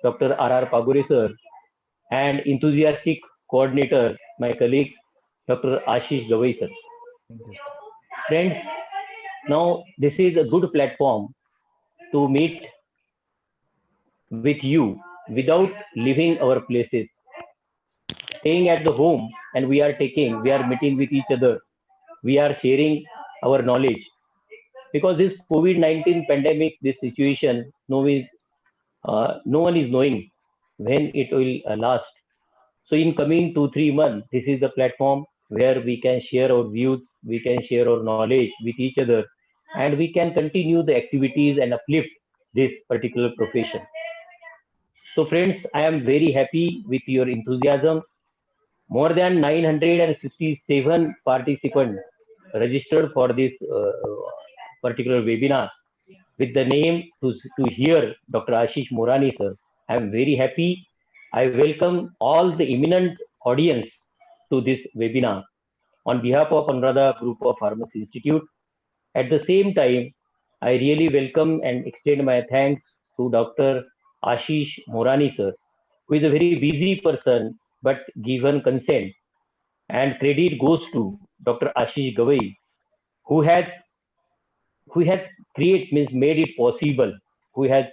Dr. R. Pagure sir, and enthusiastic coordinator, my colleague, Dr. Ashish Gawai sir. Thank you. Friends, now this is a good platform to meet with you without leaving our places, staying at the home, and we are meeting with each other. We are sharing our knowledge because this COVID-19 pandemic, this situation, no one is knowing when it will last. So in coming 2 3 months, this is the platform where we can share our views, we can share our knowledge with each other, and we can continue the activities and uplift this particular profession. So friends, I am very happy with your enthusiasm. More than 967 participants registered for this particular webinar with the name to hear Dr. Ashish Morani sir. I am very happy. I welcome all the eminent audience to this webinar on behalf of Anuradha Group of Pharmacy Institute. At the same time, I really welcome and extend my thanks to Dr. Ashish Morani sir, who is a very busy person but given consent. And credit goes to Dr. Ashish Gawai, who has who has create means made it possible, who has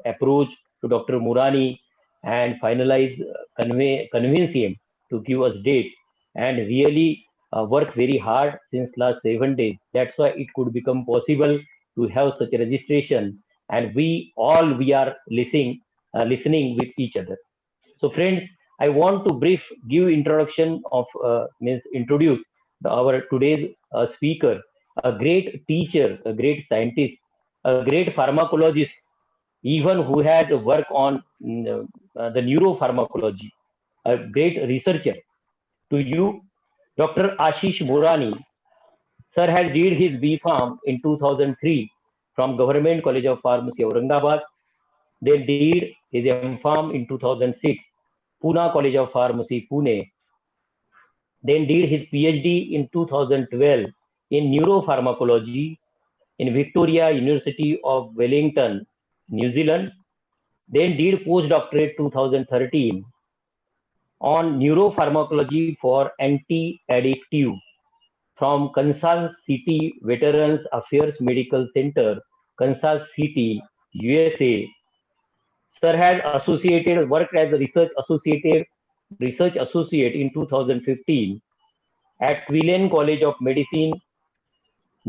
approached to Dr. Murani and finalized, convince him to give us date and really work very hard since last 7 days. That's why it could become possible to have such a registration, and we are listening with each other. So friends, I want to brief give introduction of means introduce our today's speaker, a great teacher, a great scientist, a great pharmacologist, even who had worked on the neuropharmacology, a great researcher. To you, Dr. Ashish Morani, sir has did his B Pharm in 2003 from Government College of Pharmacy, Aurangabad. Then did his M Pharm in 2006, Pune College of Pharmacy, Pune. Then did his PhD in 2012 in neuropharmacology in Victoria University of Wellington, New Zealand. Then did postdoctorate 2013 on neuropharmacology for anti-addictive from Kansas City Veterans Affairs Medical Center, Kansas City, USA. Sir has associated worked as a research associate in 2015 at Quillen College of Medicine,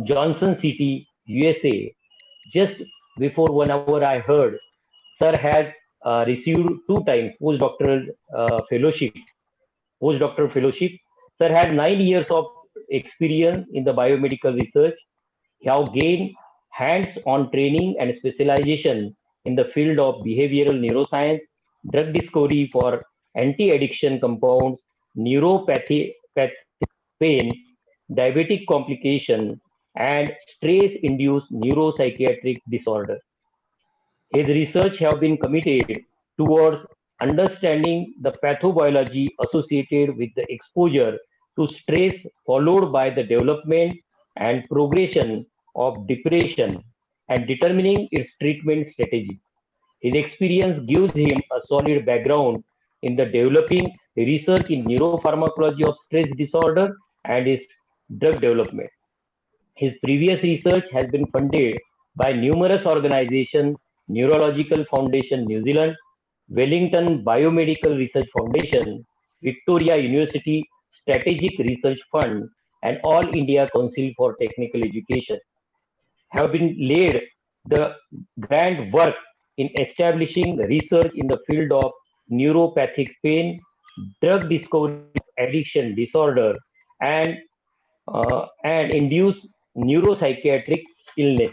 Johnson City, USA. Just before 1 hour, I heard Sir has received 2 times fellowship. Postdoctoral fellowship. Sir had 9 years of experience in the biomedical research. He have gained hands-on training and specialization in the field of behavioral neuroscience, drug discovery for anti-addiction compounds, neuropathy, pain, diabetic complication, and stress-induced neuropsychiatric disorder. His research have been committed towards understanding the pathobiology associated with the exposure to stress followed by the development and progression of depression and determining its treatment strategy. His experience gives him a solid background in the developing research in neuropharmacology of stress disorder and its drug development. His previous research has been funded by numerous organizations: Neurological Foundation New Zealand, Wellington Biomedical Research Foundation, Victoria University Strategic Research Fund, and All India Council for Technical Education. Have been laid the grand work in establishing research in the field of neuropathic pain, drug discovery, addiction disorder, and induced neuropsychiatric illness.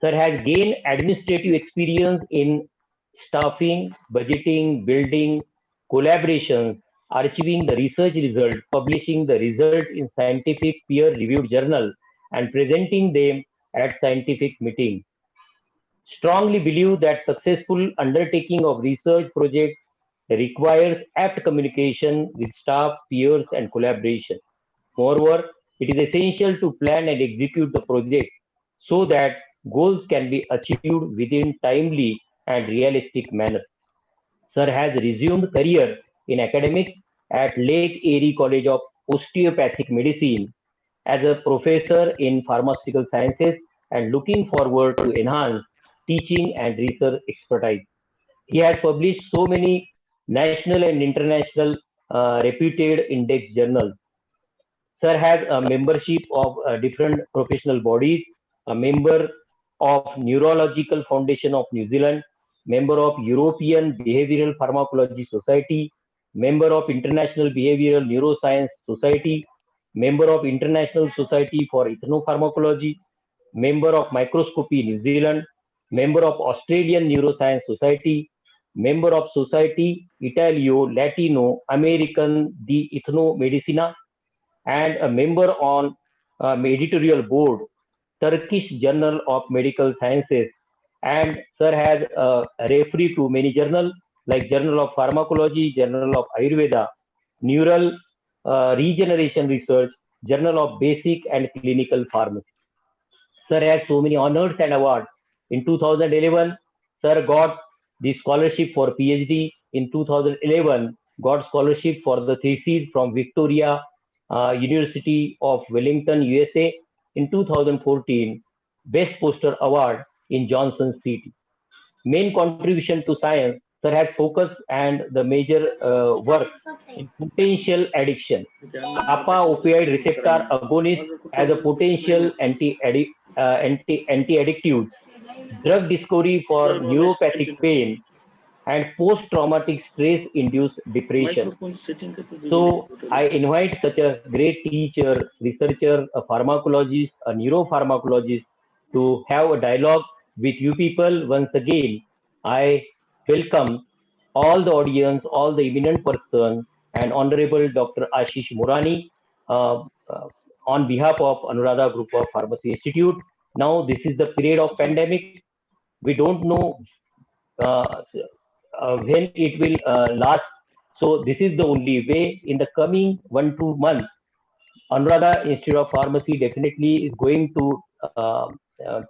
Sir has gained administrative experience in staffing, budgeting, building, collaborations, archiving the research result, publishing the result in scientific peer-reviewed journal, and presenting them at scientific meetings. Strongly believe that successful undertaking of research projects requires apt communication with staff, peers, and collaboration. Moreover, it is essential to plan and execute the project so that goals can be achieved within timely and realistic manner. Sir has resumed career in academics at Lake Erie College of Osteopathic Medicine as a professor in pharmaceutical sciences and looking forward to enhance teaching and research expertise. He has published so many national and international reputed index journals. Sir has a membership of different professional bodies, a member of Neurological Foundation of New Zealand, member of European Behavioral Pharmacology Society, member of International Behavioral Neuroscience Society, member of International Society for Ethnopharmacology, member of Microscopy New Zealand, member of Australian Neuroscience Society, member of Society Italio Latino American di Ethnomedicina, and a member on editorial board, Turkish Journal of Medical Sciences. And sir has referred to many journals like Journal of Pharmacology, Journal of Ayurveda, Neural Regeneration Research, Journal of Basic and Clinical Pharmacy. Sir had so many honors and awards. In 2011, Sir got the scholarship for PhD. In 2011, got scholarship for the thesis from Victoria University of Wellington, USA. In 2014, Best Poster Award in Johnson City. Main contribution to science, Sir has focused and the major work in potential addiction. Kappa opioid receptor agonist as a potential anti-addictive, drug discovery for neuropathic pain, and post-traumatic stress-induced depression. Microphone setting to So totally. I invite such a great teacher, researcher, a pharmacologist, a neuropharmacologist to have a dialogue with you people. Once again, I welcome all the audience, all the eminent person, and Honorable Dr. Ashish Morani uh, uh, on behalf of Anuradha Group of Pharmacy Institute. Now, this is the period of pandemic. We don't know uh, when it will last. So this is the only way. In the coming 1 2 months, Anuradha Institute of Pharmacy definitely is going to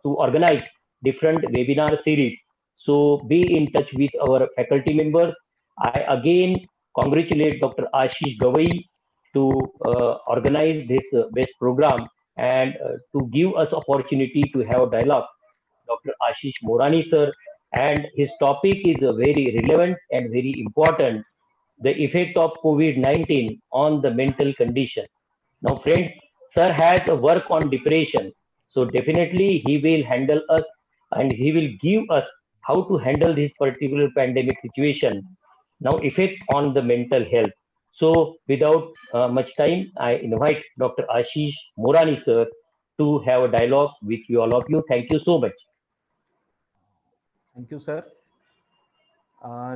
organize different webinar series. So be in touch with our faculty members. I again congratulate Dr. Ashish Gawai to organize this best program and to give us opportunity to have a dialogue. Dr. Ashish Morani sir, and his topic is very relevant and very important, the effect of COVID-19 on the mental condition. Now, friends, sir has a work on depression. So definitely he will handle us and he will give us how to handle this particular pandemic situation. Now, effect on the mental health. So without much time, I invite Dr. Ashish Morani sir to have a dialogue with you all of you. Thank you so much. Thank you, sir.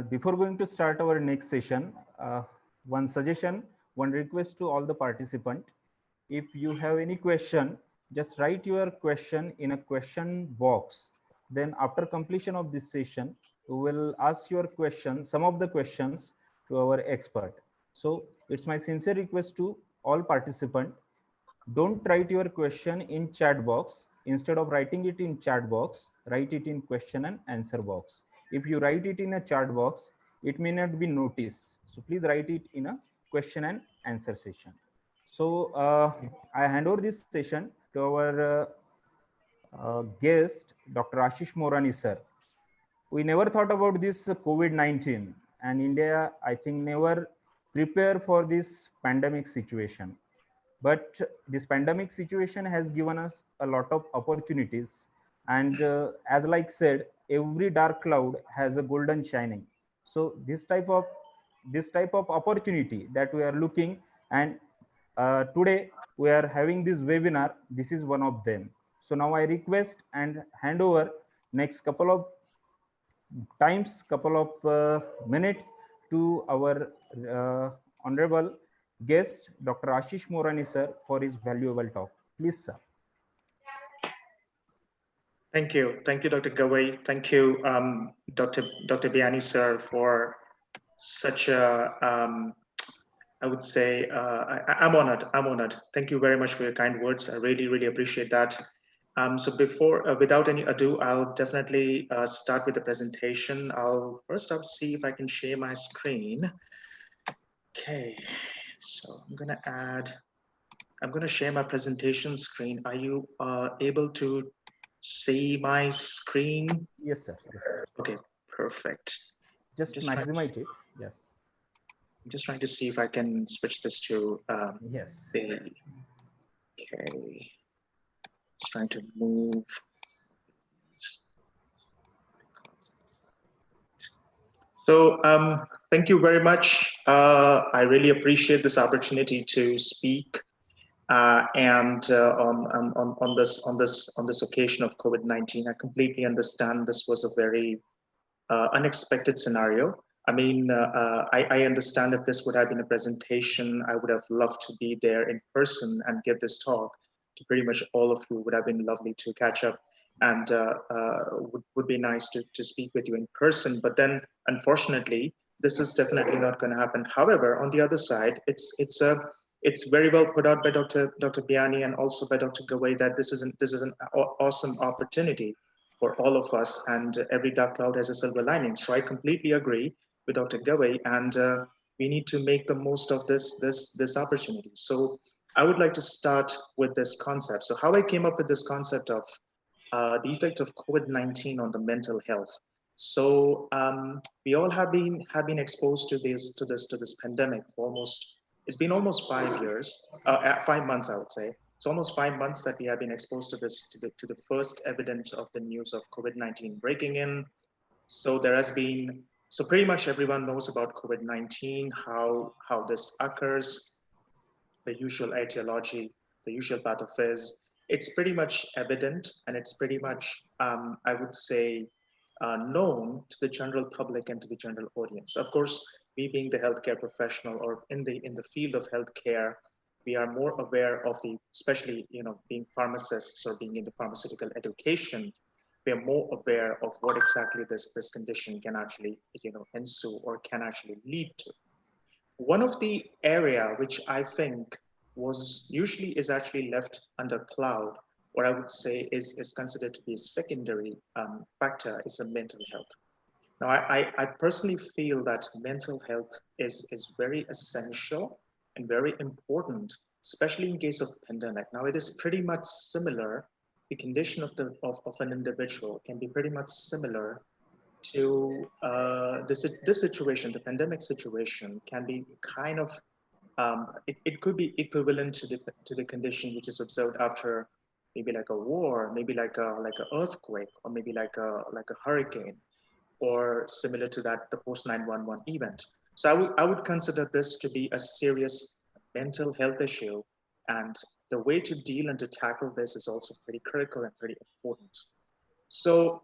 Before going to start our next session, one suggestion, one request to all the participants. If you have any question, just write your question in a question box. Then after completion of this session, we will ask your question, some of the questions to our expert. So it's my sincere request to all participants, don't write your question in chat box. Instead of writing it in chat box, write it in question and answer box. If you write it in a chat box, it may not be noticed. So please write it in a question and answer session. So I hand over this session to our guest, Dr. Ashish Morani sir. We never thought about this COVID-19, and India, I think, never prepare for this pandemic situation. But this pandemic situation has given us a lot of opportunities, and as like said, every dark cloud has a golden shining. So this type of opportunity that we are looking, and today we are having this webinar. This is one of them. So now I request and hand over next couple of times, couple of minutes to our honorable guest, Dr. Ashish Morani sir, for his valuable talk. Please, sir. Thank you, Dr. Gawai. Thank you, Dr. Biani sir, for such a I would say I'm honored. Thank you very much for your kind words. I really appreciate that. So before, without any ado, I'll definitely start with the presentation. I'll first up see if I can share my screen. Okay, so I'm gonna share my presentation screen. Are you able to see my screen? Yes, sir. Yes. Okay, perfect. Just maximize it. Yes. I'm just trying to see if I can switch this to Yes. the, okay, just trying to move. So thank you very much. I really appreciate this opportunity to speak and on this occasion of COVID-19. I completely understand this was a very unexpected scenario. I mean, I understand if this would have been a presentation, I would have loved to be there in person and give this talk to pretty much all of you. Would have been lovely to catch up and would be nice to speak with you in person. But then, unfortunately, this is definitely not going to happen. However, on the other side, it's very well put out by Dr. Biani and also by Dr. Gawai that this is an awesome opportunity for all of us, and every dark cloud has a silver lining. So I completely agree with Dr. Gawai, and we need to make the most of this opportunity. So I would like to start with this concept. So how I came up with this concept of the effect of COVID-19 on the mental health. So we all have been exposed to this pandemic for almost, it's been almost 5 years, 5 months, I would say. It's almost 5 months that we have been exposed to this, to the first evidence of the news of COVID-19 breaking in. So there has been, so pretty much everyone knows about COVID-19, how this occurs, the usual etiology, the usual pathophys. It's pretty much evident, and it's pretty much, I would say, known to the general public and to the general audience. Of course, we being the healthcare professional or in the field of healthcare, we are more aware of the, especially being pharmacists or being in the pharmaceutical education, we are more aware of what exactly this condition can actually ensue or can actually lead to. One of the area which I think is actually left under cloud, what I would say is considered to be a secondary factor, is the mental health. Now, I personally feel that mental health is very essential and very important, especially in case of pandemic. Now, it is pretty much similar. The condition of an individual can be pretty much similar to this situation. The pandemic situation can be kind of it could be equivalent to the condition which is observed after maybe like a war, maybe like an earthquake, or maybe like a hurricane, or similar to that, the post 911 event. So I would consider this to be a serious mental health issue, and the way to deal and to tackle this is also pretty critical and pretty important. So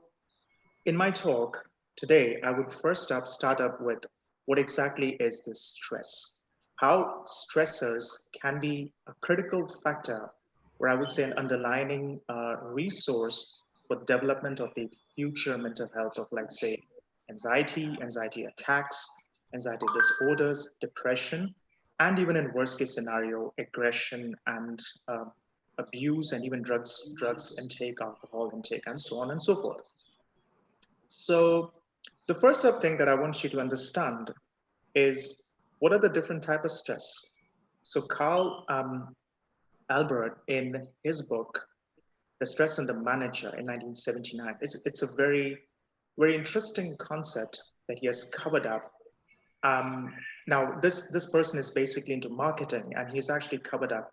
in my talk today, I would first start up with what exactly is this stress? How stressors can be a critical factor, or I would say an underlying resource for the development of the future mental health of, like, say, anxiety attacks, anxiety disorders, depression, and even in worst case scenario, aggression and abuse, and even drugs intake, alcohol intake, and so on and so forth. So the first thing that I want you to understand is what are the different type of stress. So Karl Albrecht, in his book, The Stress and the Manager in 1979, it's a very, very interesting concept that he has covered up. Now, this person is basically into marketing, and he's actually covered up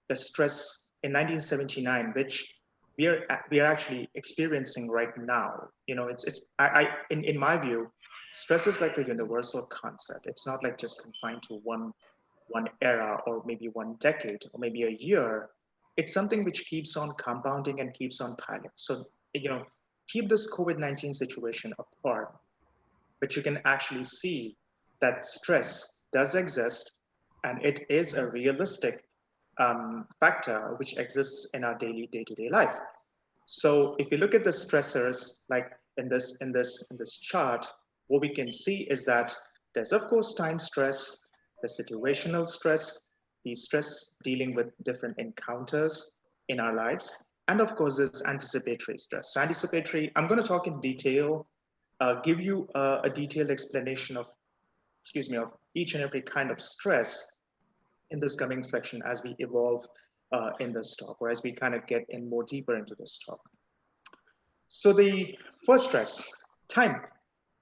the stress in 1979, which we are actually experiencing right now. In my view, stress is like a universal concept. It's not like just confined to one era, or maybe one decade, or maybe a year. It's something which keeps on compounding and keeps on piling. So keep this COVID-19 situation apart, but you can actually see that stress does exist, and it is a realistic factor which exists in our daily day-to-day life. So if you look at the stressors, like in this chart, what we can see is that there's, of course, time stress, the situational stress, the stress dealing with different encounters in our lives, And of course, it's anticipatory stress. So anticipatory, I'm going to talk in detail, give you a detailed explanation of, excuse me, of each and every kind of stress in this coming section as we evolve in this talk, or as we kind of get in more deeper into this talk. So the first stress, time.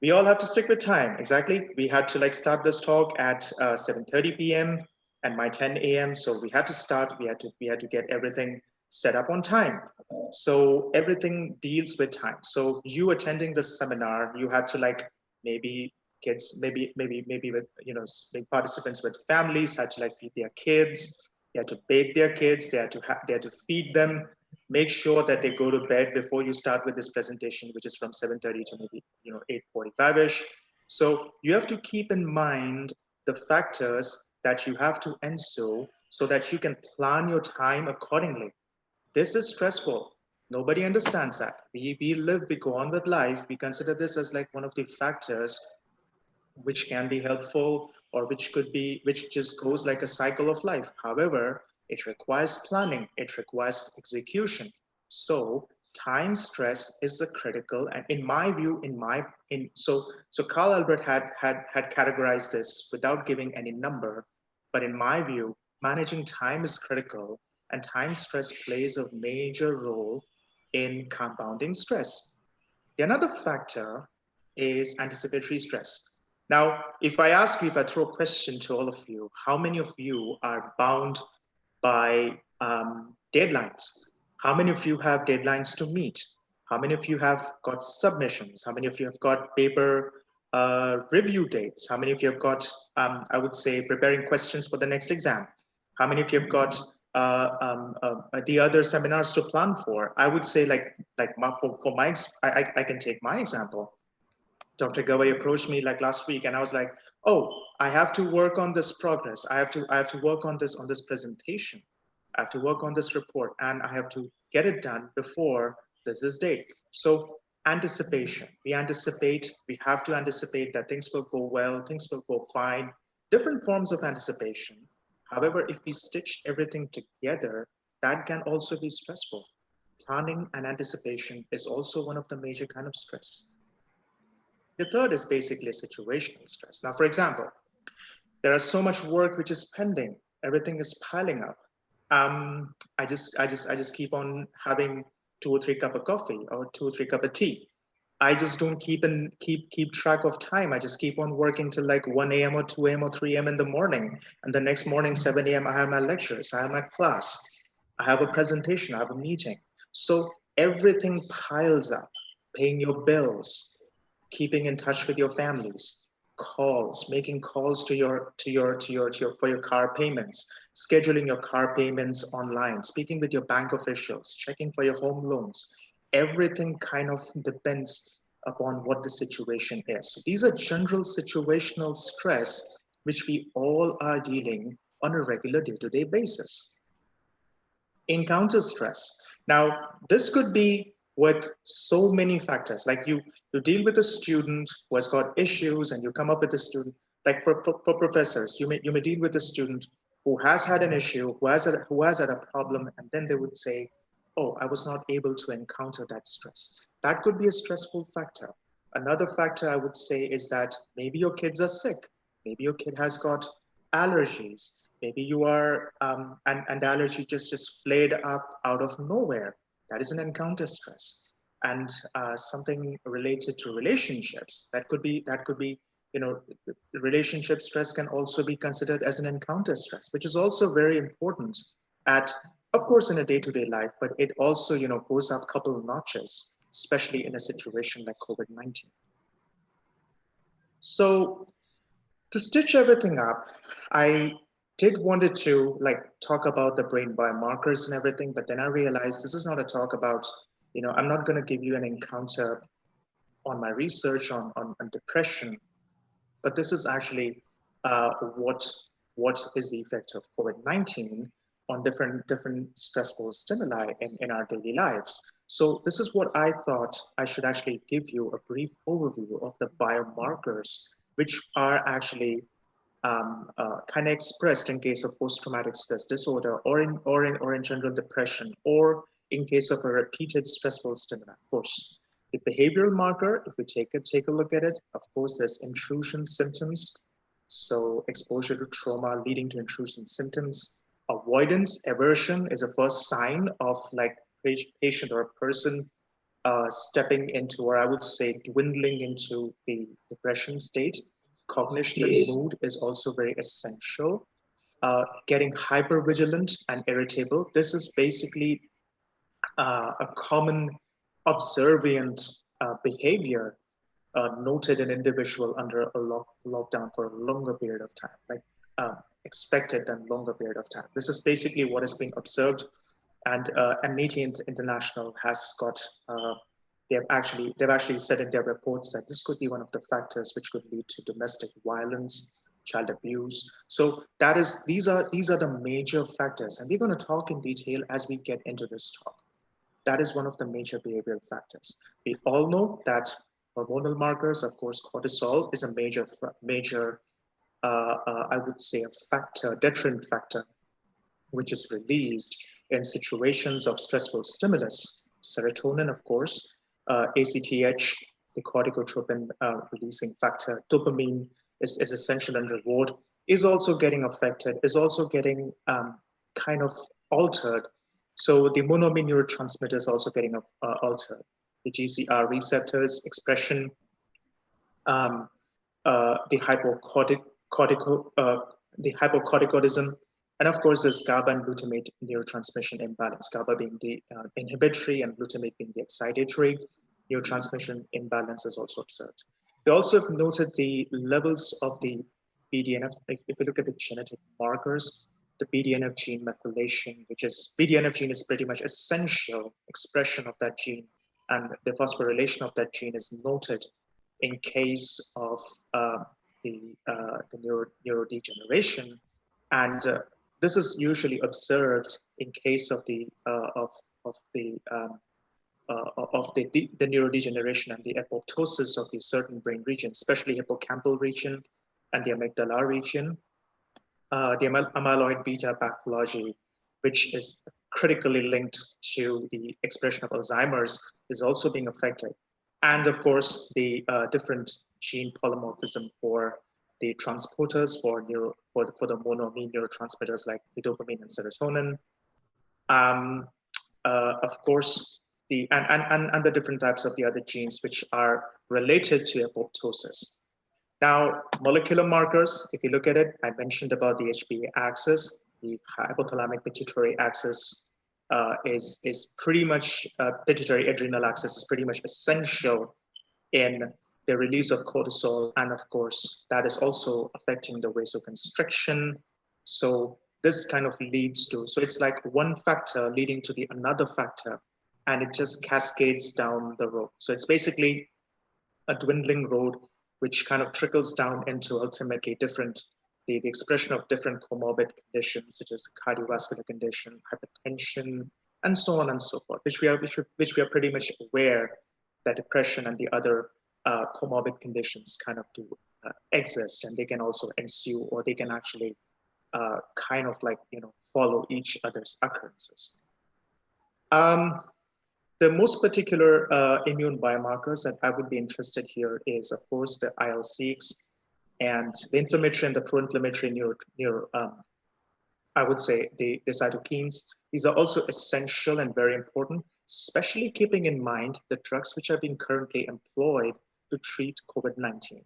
We all have to stick with time. Exactly. We had to like start this talk at 7:30 p.m. and my 10 a.m. So we had to start. We had to get everything set up on time. So everything deals with time. So you attending this seminar, you had to like maybe kids, maybe with participants with families had to like feed their kids. They had to bathe their kids. They had to feed them. Make sure that they go to bed before you start with this presentation, which is from 7:30 to maybe 8:45ish. So you have to keep in mind the factors that you have to ensure so that you can plan your time accordingly. This is stressful. Nobody understands that. We go on with life. We consider this as like one of the factors which can be helpful or which just goes like a cycle of life. However, it requires planning, it requires execution. So time stress is the critical, and in my view, so Karl Albrecht had categorized this without giving any number, but in my view, managing time is critical, and time stress plays a major role in compounding stress. The another factor is anticipatory stress. Now, if I throw a question to all of you, how many of you are bound by deadlines? How many of you have deadlines to meet? How many of you have got submissions? How many of you have got paper review dates? How many of you have got, I would say, preparing questions for the next exam? How many of you have got the other seminars to plan for? I would say, I can take my example. Dr. Gawai approached me like last week, and I was like, "Oh, I have to work on this progress. I have to work on this presentation. I have to work on this report, and I have to get it done before this date." So anticipation. We anticipate. We have to anticipate that things will go well. Things will go fine. Different forms of anticipation. However, if we stitch everything together, that can also be stressful. Planning and anticipation is also one of the major kind of stress. The third is basically situational stress. Now, for example, there is so much work which is pending. Everything is piling up. I just keep on having 2 or 3 cups of coffee or 2 or 3 cups of tea. I just don't keep track of time. I just keep on working till like 1 a.m. or 2 a.m. or 3 a.m. in the morning. And the next morning, 7 a.m., I have my lectures, I have my class, I have a presentation, I have a meeting. So everything piles up, paying your bills, keeping in touch with your families, calls, making calls for your car payments, scheduling your car payments online, speaking with your bank officials, checking for your home loans. Everything kind of depends upon what the situation is. So these are general situational stress which we all are dealing on a regular day-to-day basis. Encounter stress. Now, this could be with so many factors. Like you deal with a student who has got issues, and you come up with a student. Like for professors, you may deal with a student who has had an issue, who has had a problem, and then they would say, "Oh, I was not able to encounter that stress." That could be a stressful factor. Another factor I would say is that maybe your kids are sick. Maybe your kid has got allergies. Maybe you are, and the allergy just flared up out of nowhere. That is an encounter stress. And something related to relationships, that could be, relationship stress can also be considered as an encounter stress, which is also very important of course, in a day-to-day life, but it also, goes up a couple of notches, especially in a situation like COVID-19. So to stitch everything up, I did wanted to talk about the brain biomarkers and everything, but then I realized this is not a talk about, I'm not going to give you an encounter on my research on depression, but this is actually what is the effect of COVID-19 on different stressful stimuli in our daily lives. So this is what I thought I should actually give you a brief overview of the biomarkers, which are actually kind of expressed in case of post-traumatic stress disorder or in general depression or in case of a repeated stressful stimuli. Of course, the behavioral marker, if we take a look at it, of course, there's intrusion symptoms. So exposure to trauma leading to intrusion symptoms. Avoidance, aversion is a first sign of like patient or a person stepping into, or I would say dwindling into the depression state. Cognition and mood is also very essential. Getting hypervigilant and irritable. This is basically a common observant behavior noted in individual under a lockdown for a longer period of time, like expected and longer period of time. This is basically what is being observed, and Amnesty International has got they've actually said in their reports that this could be one of the factors which could lead to domestic violence, child abuse. So these are the major factors, and we're going to talk in detail as we get into this talk. That is one of the major behavioral factors. We all know that hormonal markers, of course, cortisol is a major, I would say, a factor, deterrent factor, which is released in situations of stressful stimulus. Serotonin, of course, ACTH, the corticotropin releasing factor, dopamine is essential and reward, is also getting affected, is also getting kind of altered. So the monoamine neurotransmitter is also getting altered. The GCR receptors expression, the hypocorticotism, and of course there's GABA and glutamate neurotransmission imbalance. GABA being the inhibitory and glutamate being the excitatory. Neurotransmission imbalance is also observed. We also have noted the levels of the BDNF. If we look at the genetic markers, the BDNF gene methylation, which is BDNF gene is pretty much essential expression of that gene, and the phosphorylation of that gene is noted in case of the neurodegeneration, and this is usually observed in case of the neurodegeneration and the apoptosis of the certain brain regions, especially hippocampal region and the amygdala region. The amyloid beta pathology, which is critically linked to the expression of Alzheimer's, is also being affected. And of course, the different gene polymorphism for the transporters for the monoamine neurotransmitters like the dopamine and serotonin. Of course, and the different types of the other genes which are related to apoptosis. Now, molecular markers, if you look at it, I mentioned about the HPA axis, the hypothalamic pituitary axis is pretty much, pituitary adrenal axis is pretty much essential in the release of cortisol. And of course, that is also affecting the vasoconstriction. So this kind of leads to, so it's like one factor leading to the another factor, and it just cascades down the road. So it's basically a dwindling road, which kind of trickles down into ultimately the expression of different comorbid conditions, such as cardiovascular condition, hypertension, and so on and so forth, which we are pretty much aware that depression and the other comorbid conditions kind of do exist, and they can also ensue, or they can actually kind of like, follow each other's occurrences. The most particular immune biomarkers that I would be interested here is, of course, the IL-6 and the inflammatory and the pro-inflammatory I would say the cytokines. These are also essential and very important, especially keeping in mind the drugs which are being currently employed to treat COVID-19.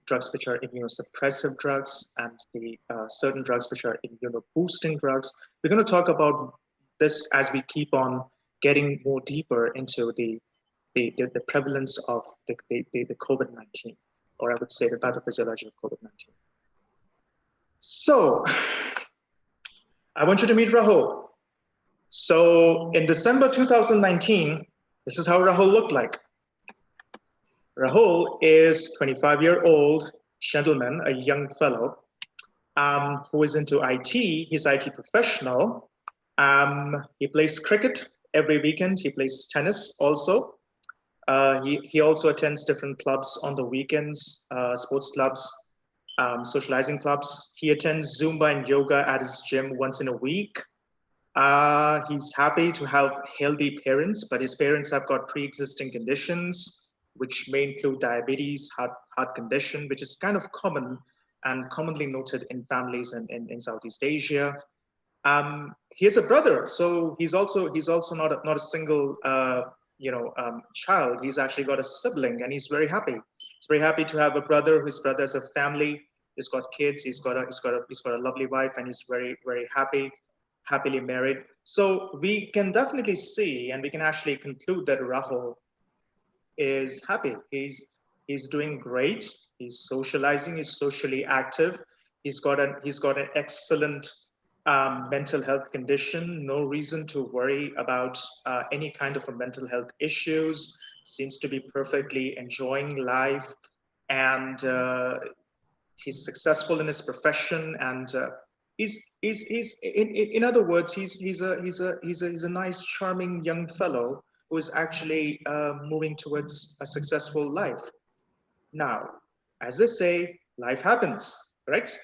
Drugs which are immunosuppressive drugs and the certain drugs which are immunoboosting drugs. We're going to talk about this as we keep on getting more deeper into the prevalence of the COVID-19, or I would say the pathophysiology of COVID-19. So I want you to meet Rahul. So in December 2019, this is how Rahul looked like. Rahul is 25-year-old gentleman, a young fellow who is into IT. He's an IT professional. He plays cricket every weekend. He plays tennis also. He also attends different clubs on the weekends, sports clubs, socializing clubs. He attends Zumba and yoga at his gym once in a week. He's happy to have healthy parents, but his parents have got pre-existing conditions, which may include diabetes, heart condition, which is kind of common and commonly noted in families in Southeast Asia. He has a brother, so he's also not a single child. He's actually got a sibling, and he's very happy. He's very happy to have a brother. His brother has a family. He's got kids. He's got a lovely wife, and he's very happily married. So we can definitely see, and we can actually conclude that Rahul is happy. He's doing great. He's socializing. He's socially active. He's got an excellent mental health condition. No reason to worry about any kind of a mental health issues. Seems to be perfectly enjoying life, and he's successful in his profession. And he's in other words, he's a nice, charming young fellow who is actually moving towards a successful life. Now, as they say, life happens, correct?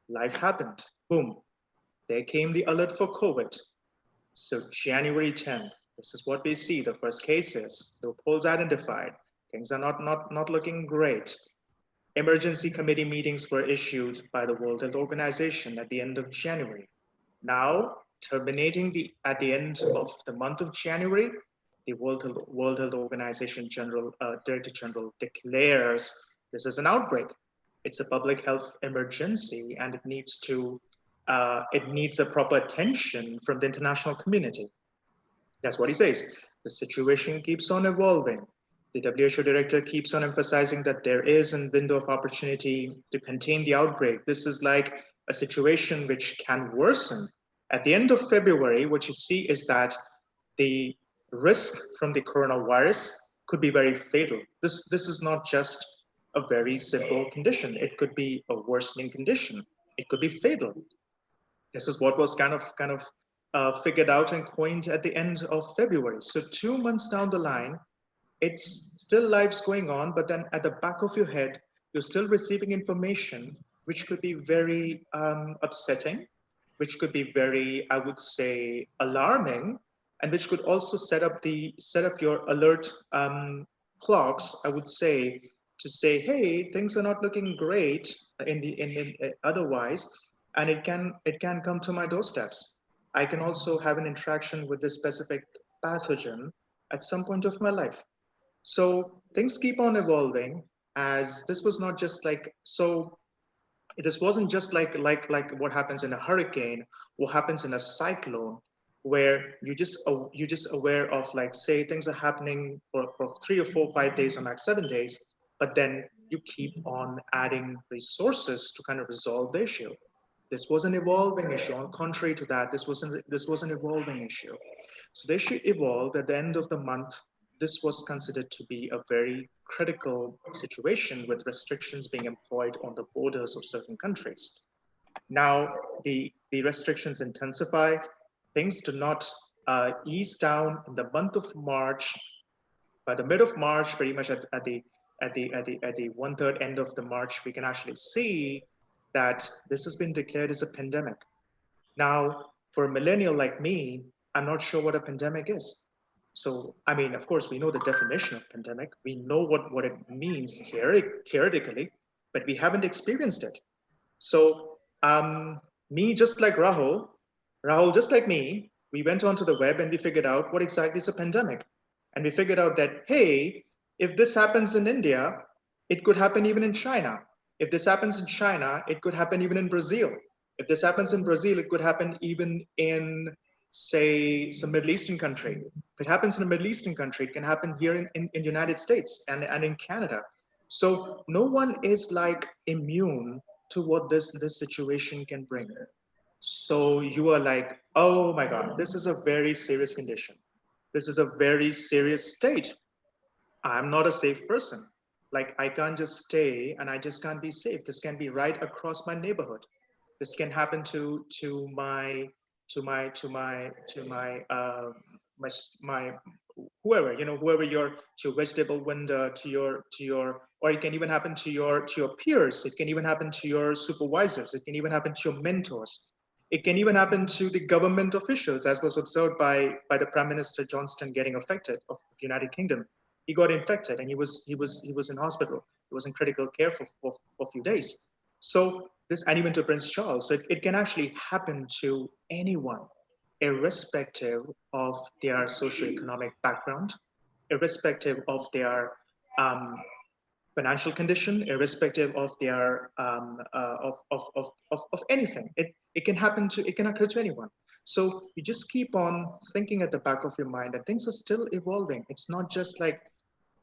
Life happened. Boom. There came the alert for COVID. So January 10th, this is what we see. The first cases, the polls identified. Things are not looking great. Emergency committee meetings were issued by the World Health Organization at the end of January. Now, terminating at the end of the month of January, the World Health Organization Director General declares this is an outbreak. It's a public health emergency, and it needs a proper attention from the international community. That's what he says. The situation keeps on evolving. The WHO director keeps on emphasizing that there is a window of opportunity to contain the outbreak. This is like a situation which can worsen. At the end of February, what you see is that the risk from the coronavirus could be very fatal. This is not just a very simple condition. It could be a worsening condition. It could be fatal. This is what was kind of figured out and coined at the end of February. So 2 months down the line, it's still lives going on, but then at the back of your head, you're still receiving information which could be very upsetting, which could be very, I would say, alarming, and which could also set up your alert clocks, I would say, to say, hey, things are not looking great in otherwise, and it can come to my doorsteps. I can also have an interaction with this specific pathogen at some point of my life. So things keep on evolving, as this was not just like, so this wasn't just like what happens in a hurricane, what happens in a cyclone, where you just aware of, like, say things are happening for 3 or 4 or 5 days or max 7 days, but then you keep on adding resources to kind of resolve the issue. This was an evolving issue. On contrary to that, this was an evolving issue. So the issue evolved at the end of the month. This was considered to be a very critical situation, with restrictions being employed on the borders of certain countries. Now, the restrictions intensify. Things do not ease down in the month of March. By the mid of March, pretty much at the 1/3 end of the March, we can actually see that this has been declared as a pandemic. Now, for a millennial like me, I'm not sure what a pandemic is. So, I mean, of course, we know the definition of pandemic. We know what it means theoretically, but we haven't experienced it. So, me, just like Rahul, just like me, we went onto the web and we figured out what exactly is a pandemic. And we figured out that, hey, if this happens in India, it could happen even in China. If this happens in China, it could happen even in Brazil. If this happens in Brazil, it could happen even in, say, some Middle Eastern country. If it happens in a Middle Eastern country, it can happen here in the United States and in Canada. So no one is like immune to what this situation can bring. So you are like, oh my God, this is a very serious condition. This is a very serious state. I'm not a safe person. Like, I can't just stay and I just can't be safe. This can be right across my neighborhood. This can happen to my whoever, whoever to your vegetable vendor, to your, or it can even happen to your peers. It can even happen to your supervisors. It can even happen to your mentors. It can even happen to the government officials, as was observed by the Prime Minister Johnston getting affected of the United Kingdom. He got infected and he was in hospital. He was in critical care for a few days. So this, and even to Prince Charles. So it can actually happen to anyone, irrespective of their socioeconomic background, irrespective of their financial condition, irrespective of their of anything. It can happen to, it can occur to anyone. So you just keep on thinking at the back of your mind that things are still evolving. It's not just like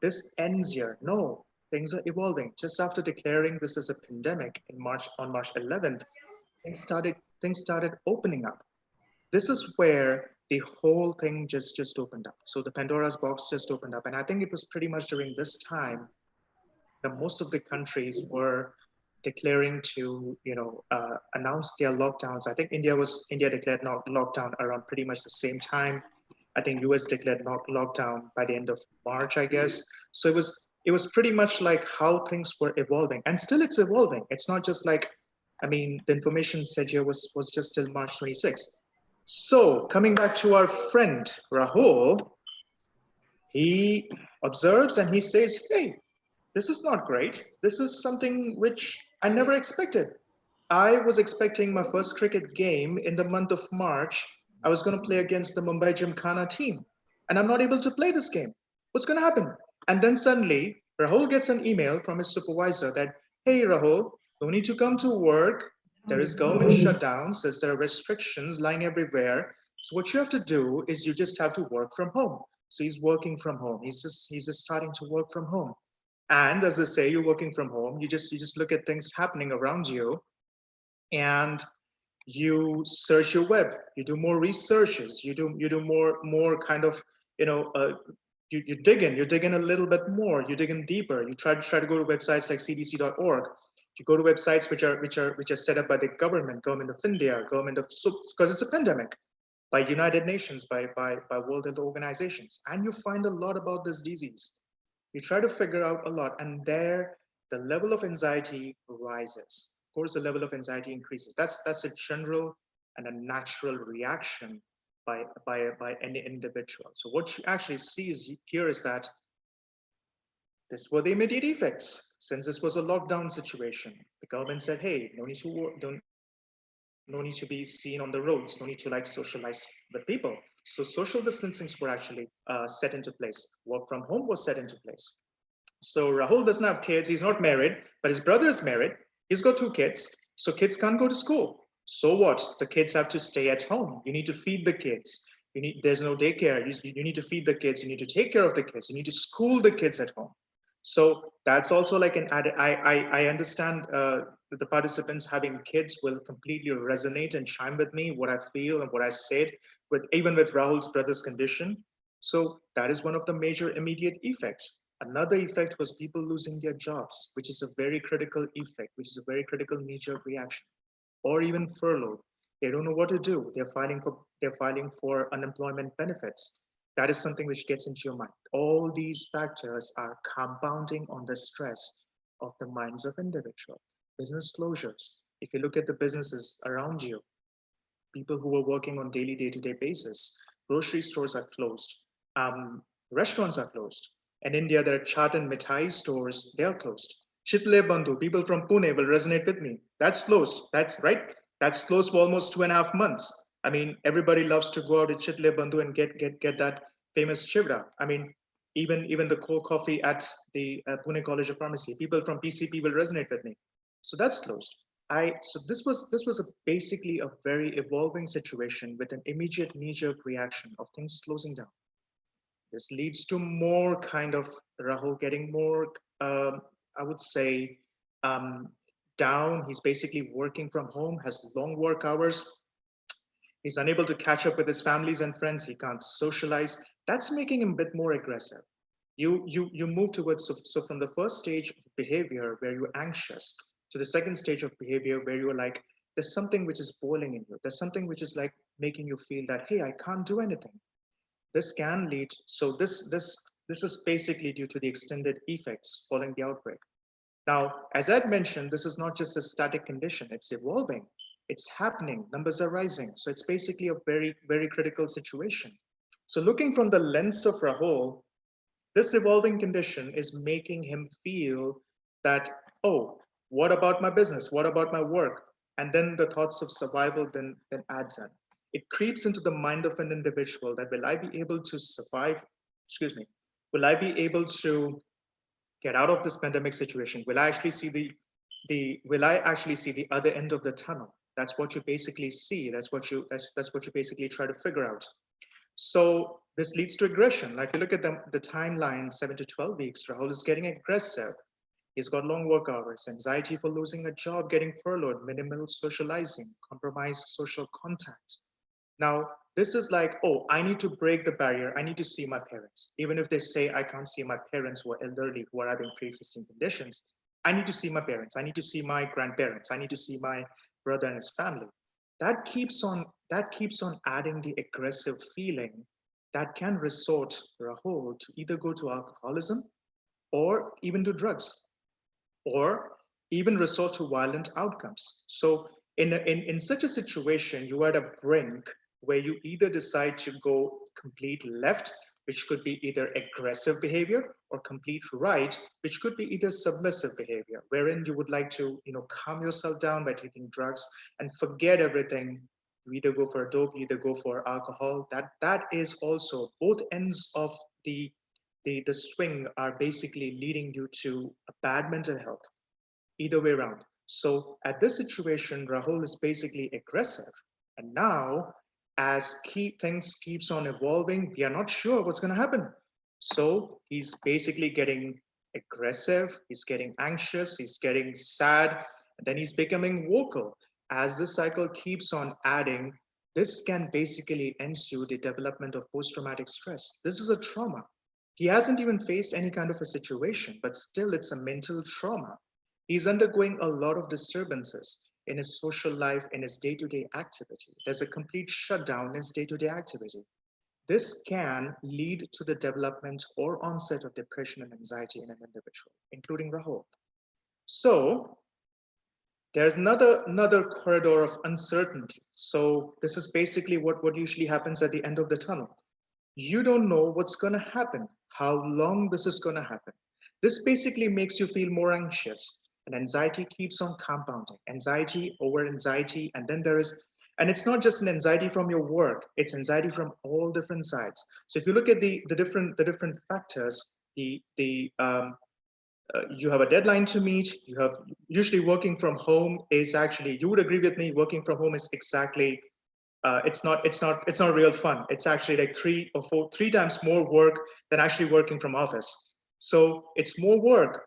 this ends here. No, things are evolving. Just after declaring this as a pandemic in March, on March 11th, things started opening up. This is where the whole thing just opened up. So the Pandora's box just opened up, and I think it was pretty much during this time that most of the countries were declaring to, announce their lockdowns. I think India declared lockdown around pretty much the same time. I think US declared lockdown by the end of March, I guess. So it was pretty much like how things were evolving, and still it's evolving. It's not just like, I mean, the information said here was just till March 26th. So coming back to our friend Rahul, he observes and he says, hey, this is not great. This is something which I never expected. I was expecting my first cricket game in the month of March. I was going to play against the Mumbai Gymkhana team, and I'm not able to play this game. What's going to happen? And then suddenly, Rahul gets an email from his supervisor that, hey, Rahul, no need to come to work. There is government shutdown, says there are restrictions lying everywhere. So what you have to do is you just have to work from home. So he's working from home. He's just starting to work from home. And as I say, you're working from home. You just look at things happening around you, and you search your web. You do more researches. You do more kind of, you dig in a little bit more. You dig in deeper. You try to go to websites like cdc.org. You go to websites which are set up by the government of India, because it's a pandemic, by United Nations, by World Health Organizations, and you find a lot about this disease. You try to figure out a lot, and there the level of anxiety rises. Of course, the level of anxiety increases. That's a general and a natural reaction by any individual. So what you actually see here is that this were the immediate effects. Since this was a lockdown situation, the government said, hey, no need to be seen on the roads, no need to socialize with people. So social distancings were actually set into place. Work from home was set into place. So Rahul doesn't have kids. He's not married, but his brother is married. He's got 2 kids. So kids can't go to school. So what? The kids have to stay at home. You need to feed the kids. There's no daycare. You need to feed the kids. You need to take care of the kids. You need to school the kids at home. So that's also like an added, I understand the participants having kids will completely resonate and chime with me, what I feel and what I said, even with Rahul's brother's condition. So that is one of the major immediate effects. Another effect was people losing their jobs, which is a very critical effect, which is a very critical knee-jerk reaction, or even furloughed. They don't know what to do. They're filing for unemployment benefits. That is something which gets into your mind. All these factors are compounding on the stress of the minds of individuals. Business closures. If you look at the businesses around you, people who are working on daily, day-to-day basis, grocery stores are closed, restaurants are closed. In India, there are chaat and mithai stores, they are closed. Chitle Bandhu, people from Pune will resonate with me. That's closed. That's right. That's closed for almost 2.5 months. I mean, everybody loves to go out to Chitle Bandhu and get that famous chivra. I mean, even the cold coffee at the Pune College of Pharmacy, people from PCP will resonate with me. So that's closed. So this was basically a very evolving situation with an immediate knee-jerk reaction of things closing down. This leads to more kind of Rahul getting more, I would say, down. He's basically working from home, has long work hours. He's unable to catch up with his families and friends. He can't socialize. That's making him a bit more aggressive. You move towards, so from the first stage of behavior where you're anxious to the second stage of behavior where you're like, there's something which is boiling in you. There's something which is like making you feel that, hey, I can't do anything. This can lead, so this is basically due to the extended effects following the outbreak. Now, as I'd mentioned, this is not just a static condition, it's evolving. It's happening, numbers are rising. So it's basically a very, very critical situation. So looking from the lens of Rahul, this evolving condition is making him feel that, oh, what about my business? What about my work? And then the thoughts of survival then adds in. It creeps into the mind of an individual that will I be able to survive? Excuse me. Will I be able to get out of this pandemic situation? Will I actually see the other end of the tunnel? That's what you basically see. That's what you basically try to figure out. So this leads to aggression. Like if you look at the timeline, 7 to 12 weeks, Rahul is getting aggressive. He's got long work hours, anxiety for losing a job, getting furloughed, minimal socializing, compromised social contact. Now, this is like, oh, I need to break the barrier. I need to see my parents. Even if they say I can't see my parents who are elderly, who are having pre-existing conditions, I need to see my parents. I need to see my grandparents. I need to see my brother and his family. That keeps on adding the aggressive feeling that can resort Rahul to either go to alcoholism or even to drugs, or even resort to violent outcomes. So in such a situation, you are at a brink where you either decide to go complete left, which could be either aggressive behavior, or complete right, which could be either submissive behavior, wherein you would like to, calm yourself down by taking drugs and forget everything. You either go for a dope, you either go for alcohol. That is also both ends of the swing are basically leading you to a bad mental health, either way around. So at this situation, Rahul is basically aggressive. And now, as things keeps on evolving, we are not sure what's going to happen. So he's basically getting aggressive, he's getting anxious, he's getting sad, and then he's becoming vocal. As this cycle keeps on adding, this can basically ensue the development of post-traumatic stress. This is a trauma. He hasn't even faced any kind of a situation, but still it's a mental trauma. He's undergoing a lot of disturbances in his social life, in his day-to-day activity. There's a complete shutdown in his day-to-day activity. This can lead to the development or onset of depression and anxiety in an individual, including Rahul. So there's another corridor of uncertainty. So this is basically what usually happens at the end of the tunnel. You don't know what's going to happen, how long this is going to happen. This basically makes you feel more anxious, and anxiety keeps on compounding, anxiety over anxiety. And then and it's not just an anxiety from your work, it's anxiety from all different sides. So if you look at the different factors, you have a deadline to meet, you have usually working from home is actually, you would agree with me, working from home is exactly, it's not real fun. It's actually like three times more work than actually working from office. So it's more work.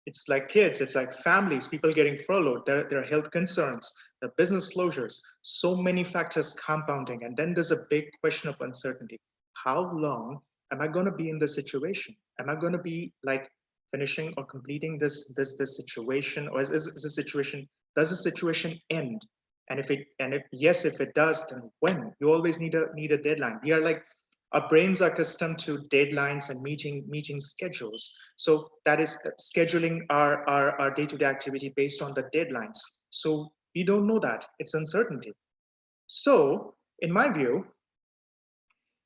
It's like kids, it's like families, people getting furloughed, there are health concerns, the business closures, so many factors compounding. And then there's a big question of uncertainty. How long am I going to be in this situation? Am I going to be like finishing or completing this situation, or is the situation, does the situation end? And if yes, if it does, then when? You always need a deadline. We are like, our brains are accustomed to deadlines and meeting schedules. So that is scheduling our day-to-day activity based on the deadlines. So we don't know that, it's uncertainty. So in my view,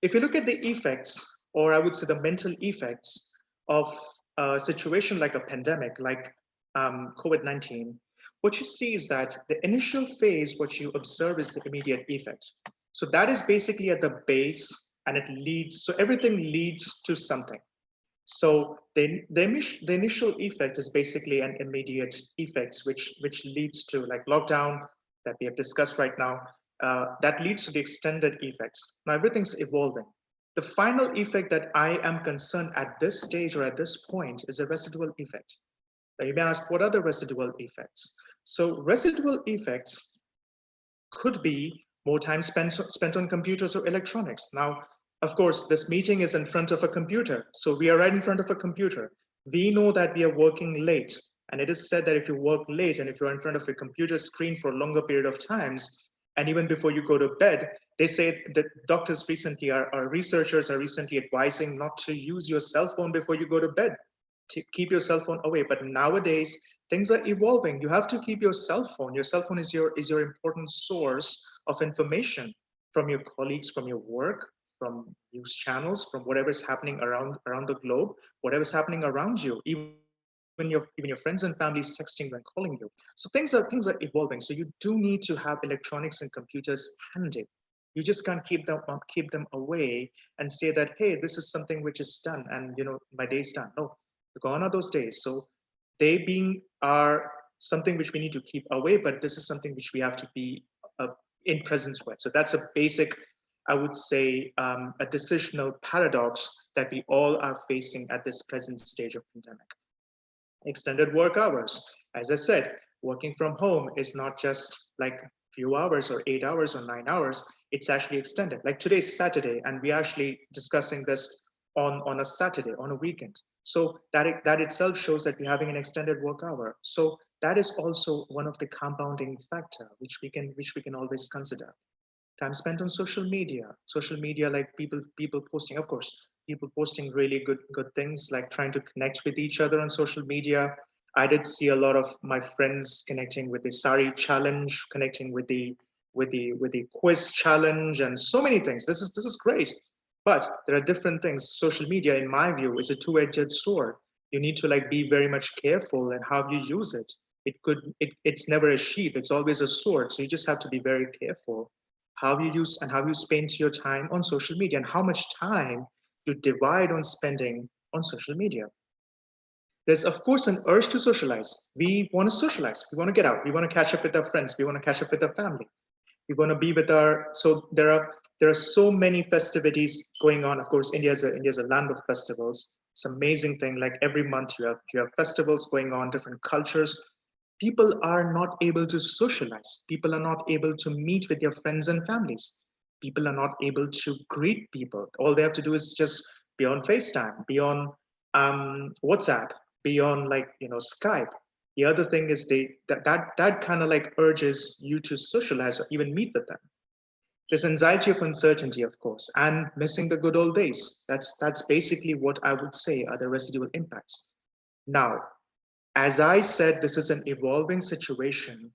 if you look at the effects, or I would say the mental effects of a situation like a pandemic, like COVID-19, what you see is that the initial phase, what you observe is the immediate effect. So that is basically at the base, and it leads, so everything leads to something. So the initial effect is basically an immediate effect, which leads to like lockdown that we have discussed right now, that leads to the extended effects. Now everything's evolving. The final effect that I am concerned at this stage or at this point is a residual effect. Now you may ask, what are the residual effects? So residual effects could be more time spent on computers or electronics. Now, of course, this meeting is in front of a computer. So we are right in front of a computer. We know that we are working late. And it is said that if you work late and if you're in front of a computer screen for a longer period of times, and even before you go to bed, they say that doctors recently, our researchers are recently advising not to use your cell phone before you go to bed, to keep your cell phone away. But nowadays, Things are evolving. You have to keep your cell phone. Your cell phone is your important source of information from your colleagues, from your work, from news channels, from whatever's happening around the globe, whatever's happening around you, even your friends and family texting and calling you. So things are evolving. So you do need to have electronics and computers handy. You just can't keep them away and say that, hey, this is something which is done and my day's done. No, gone are those days. So they are something which we need to keep away, but this is something which we have to be in presence with. So that's a basic, I would say, a decisional paradox that we all are facing at this present stage of pandemic. Extended work hours. As I said, working from home is not just like a few hours or 8 hours or 9 hours. It's actually extended. Like today's Saturday, and we're actually discussing this on a Saturday, on a weekend. So that itself shows that we're having an extended work hour. So that is also one of the compounding factor which we can always consider. Time spent on social media, like people posting, of course, people posting really good things, like trying to connect with each other on social media. I did see a lot of my friends connecting with the sari challenge, connecting with the quiz challenge, and so many things. This is great. But there are different things. Social media, in my view, is a two-edged sword. You need to be very much careful in how you use it. It's never a sheath, it's always a sword. So you just have to be very careful how you use and how you spend your time on social media, and how much time you divide on spending on social media. There's of course an urge to socialize. We want to socialize, we want to get out, we want to catch up with our friends, we want to catch up with our family, we want to be with so there are so many festivities going on. Of course, India's a land of festivals. It's an amazing thing. Like every month you have festivals going on, different cultures. People are not able to socialize. People are not able to meet with their friends and families. People are not able to greet people. All they have to do is just be on FaceTime, be on WhatsApp, be on Skype. The other thing is that kind of urges you to socialize or even meet with them. There's anxiety of uncertainty, of course, and missing the good old days. That's basically what I would say are the residual impacts. Now, as I said, this is an evolving situation.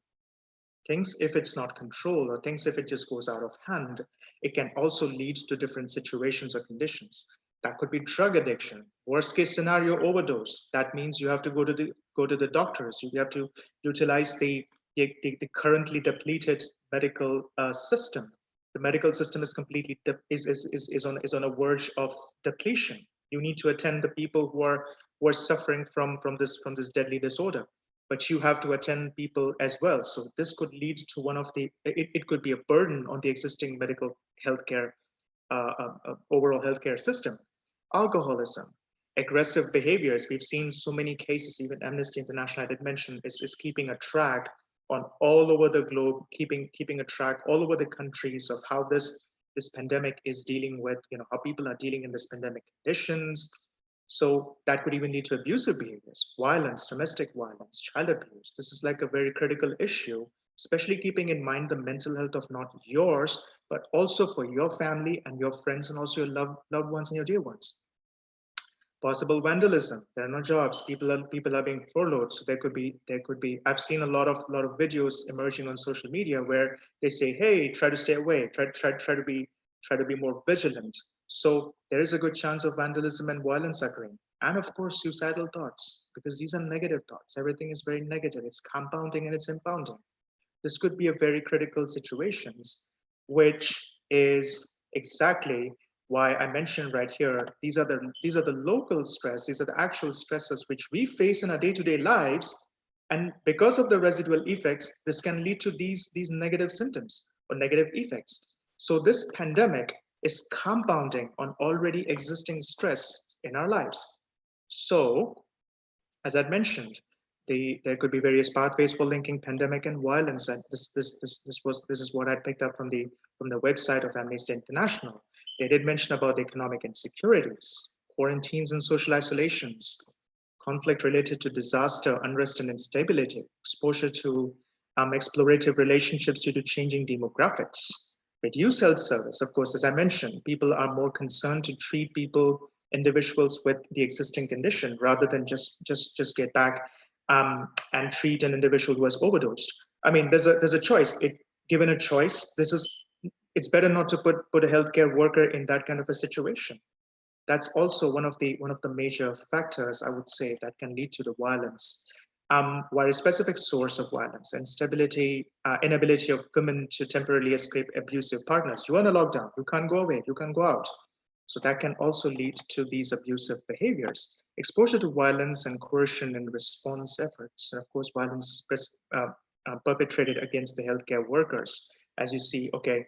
Things, if it's not controlled, or things if it just goes out of hand, it can also lead to different situations or conditions. That could be drug addiction. Worst case scenario, overdose. That means you have to go to the doctors. You have to utilize the currently depleted medical system. The medical system is completely is on a verge of depletion. You need to attend the people who are suffering from this deadly disorder, but you have to attend people as well. So this could lead to it could be a burden on the existing medical healthcare overall healthcare system. Alcoholism, aggressive behaviors. We've seen so many cases. Even Amnesty International, I did mention, is keeping a track on all over the globe, keeping a track all over the countries of how this pandemic is dealing with, how people are dealing in this pandemic conditions. So that could even lead to abusive behaviors, violence, domestic violence, child abuse. This is a very critical issue, especially keeping in mind the mental health of not yours, but also for your family and your friends, and also your loved ones and your dear ones. Possible vandalism. There are no jobs. People are being furloughed. So there could be. I've seen a lot of videos emerging on social media where they say, "Hey, try to stay away. Try to be more vigilant." So there is a good chance of vandalism and violence occurring, and of course, suicidal thoughts, because these are negative thoughts. Everything is very negative. It's compounding and it's impounding. This could be a very critical situations, which is exactly why I mentioned right here, these are the local stress, these are the actual stresses which we face in our day-to-day lives. And because of the residual effects, this can lead to these negative symptoms or negative effects. So this pandemic is compounding on already existing stress in our lives. So, as I mentioned, there could be various pathways for linking pandemic and violence, and this is what I picked up from the website of Amnesty International. They did mention about economic insecurities, quarantines and social isolations, conflict related to disaster, unrest and instability, exposure to explorative relationships due to changing demographics, reduced health service. Of course, as I mentioned, people are more concerned to treat individuals with the existing condition rather than just get back and treat an individual who has overdosed. I mean, there's a choice. Given a choice, it's better not to put a healthcare worker in that kind of a situation. That's also one of the major factors, I would say, that can lead to the violence. Where a specific source of violence, instability, inability of women to temporarily escape abusive partners. You are in a lockdown, you can't go away, you can't go out. So that can also lead to these abusive behaviors. Exposure to violence and coercion in response efforts, and of course, violence perpetrated against the healthcare workers. As you see, okay,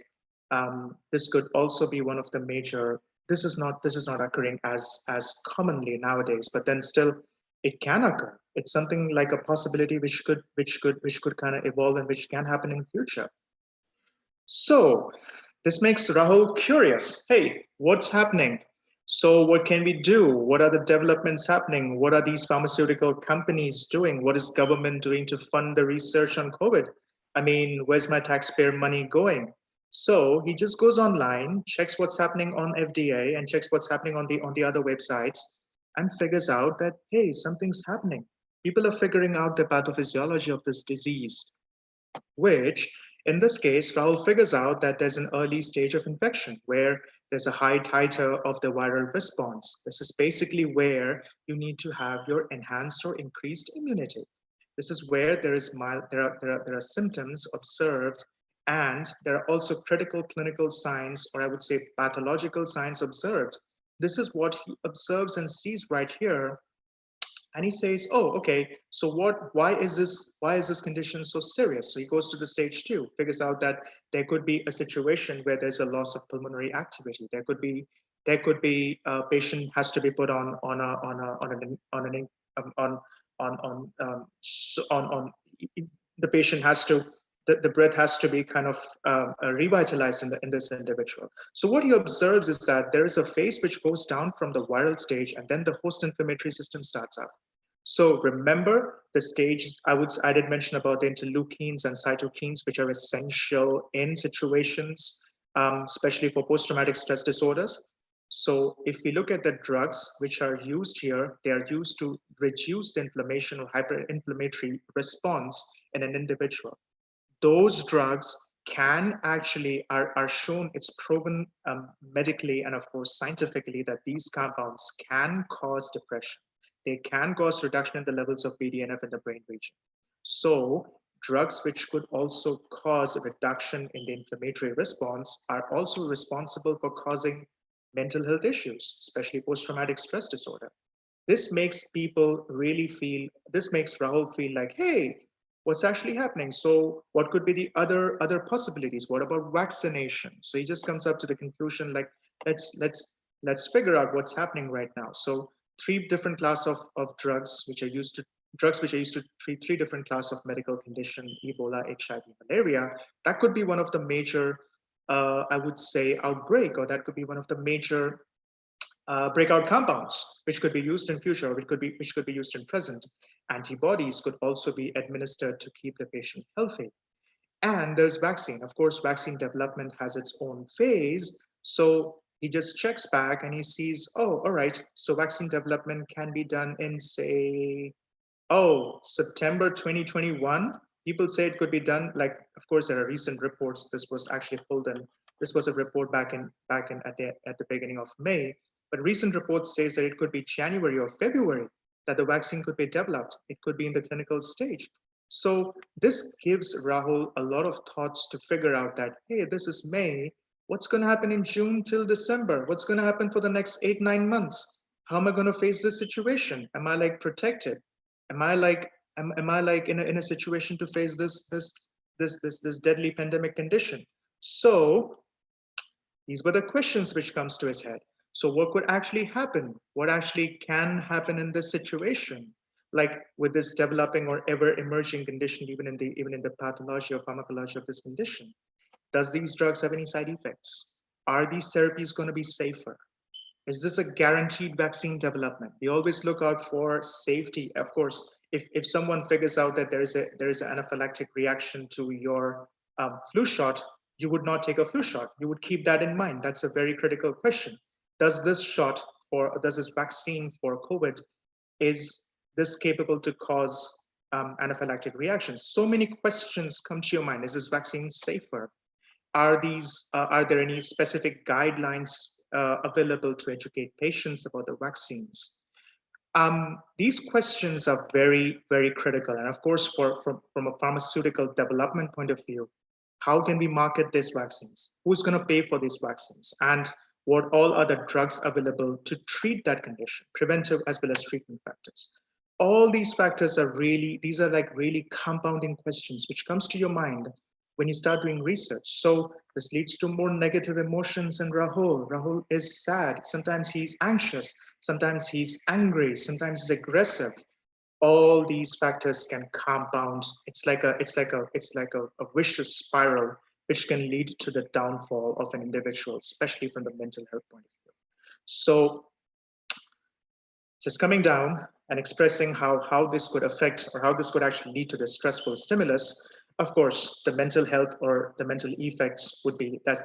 this could also be one of the major. This is not occurring as commonly nowadays, but then still it can occur. It's something like a possibility which could kind of evolve and which can happen in future. So this makes Rahul curious. Hey, what's happening? So what can we do? What are the developments happening? What are these pharmaceutical companies doing? What is government doing to fund the research on COVID? I mean, where's my taxpayer money going? So he just goes online, checks what's happening on FDA and checks what's happening on the other websites and figures out that, hey, something's happening. People are figuring out the pathophysiology of this disease, which in this case, Rahul figures out that there's an early stage of infection where there's a high titer of the viral response. This is basically where you need to have your enhanced or increased immunity. This is where there are symptoms observed, and there are also critical clinical signs, or I would say pathological signs observed. This is what he observes and sees right here. And he says, oh, okay, so why is this condition so serious? So he goes to the stage 2, figures out that there could be a situation where there's a loss of pulmonary activity. There could be a patient has to be put on the patient has to, the breath has to be kind of revitalized in this individual. So what he observes is that there is a phase which goes down from the viral stage, and then the host inflammatory system starts up. So remember the stages. I did mention about the interleukins and cytokines, which are essential in situations, especially for post-traumatic stress disorders. So if we look at the drugs which are used here, they are used to reduce the inflammation or hyperinflammatory response in an individual. Those drugs can actually are shown, it's proven medically and of course scientifically that these compounds can cause depression. They can cause reduction in the levels of BDNF in the brain region. So drugs which could also cause a reduction in the inflammatory response are also responsible for causing mental health issues, especially post-traumatic stress disorder. This makes people really feel, this makes Rahul feel like, hey, what's actually happening? So what could be the other possibilities? What about vaccination? So he just comes up to the conclusion like, let's figure out what's happening right now. So 3 different classes of drugs which are used to treat 3 different classes of medical condition: Ebola, HIV, malaria. That could be one of the major, I would say, outbreak, or that could be one of the major breakout compounds which could be used in future, or which could be used in present. Antibodies could also be administered to keep the patient healthy. And there's vaccine. Of course, vaccine development has its own phase. So he just checks back and he sees, oh, all right, so vaccine development can be done in, say, September 2021. People say it could be done, like, of course, there are recent reports. This was actually pulled in. This was a report back at the beginning of May. But recent reports says that it could be January or February that the vaccine could be developed. It could be in the clinical stage. So this gives Rahul a lot of thoughts to figure out that, hey, this is May. What's going to happen in June till December? What's going to happen for the next 8-9 months? How am I going to face this situation? Am I like protected? Am I like in a situation to face this deadly pandemic condition? So these were the questions which comes to his head. So what could actually happen? What actually can happen in this situation? Like with this developing or ever emerging condition, even in the pathology or pharmacology of this condition, does these drugs have any side effects? Are these therapies going to be safer? Is this a guaranteed vaccine development? We always look out for safety. Of course, if someone figures out that there is an anaphylactic reaction to your flu shot, you would not take a flu shot. You would keep that in mind. That's a very critical question. Does this vaccine for COVID, is this capable to cause anaphylactic reactions. So many questions come to your mind. Is this vaccine safer? Are there any specific guidelines available to educate patients about the vaccines? These questions are very, very critical. And of course, from a pharmaceutical development point of view, how can we market these vaccines? Who's going to pay for these vaccines? And what all other drugs available to treat that condition, preventive as well as treatment factors? All these factors are really compounding questions which comes to your mind when you start doing research. So this leads to more negative emotions in Rahul. Rahul is sad. Sometimes he's anxious. Sometimes he's angry. Sometimes he's aggressive. All these factors can compound. It's like a vicious spiral which can lead to the downfall of an individual, especially from the mental health point of view. So just coming down and expressing how this could affect or how this could actually lead to the stressful stimulus. Of course, the mental health or the mental effects would be that's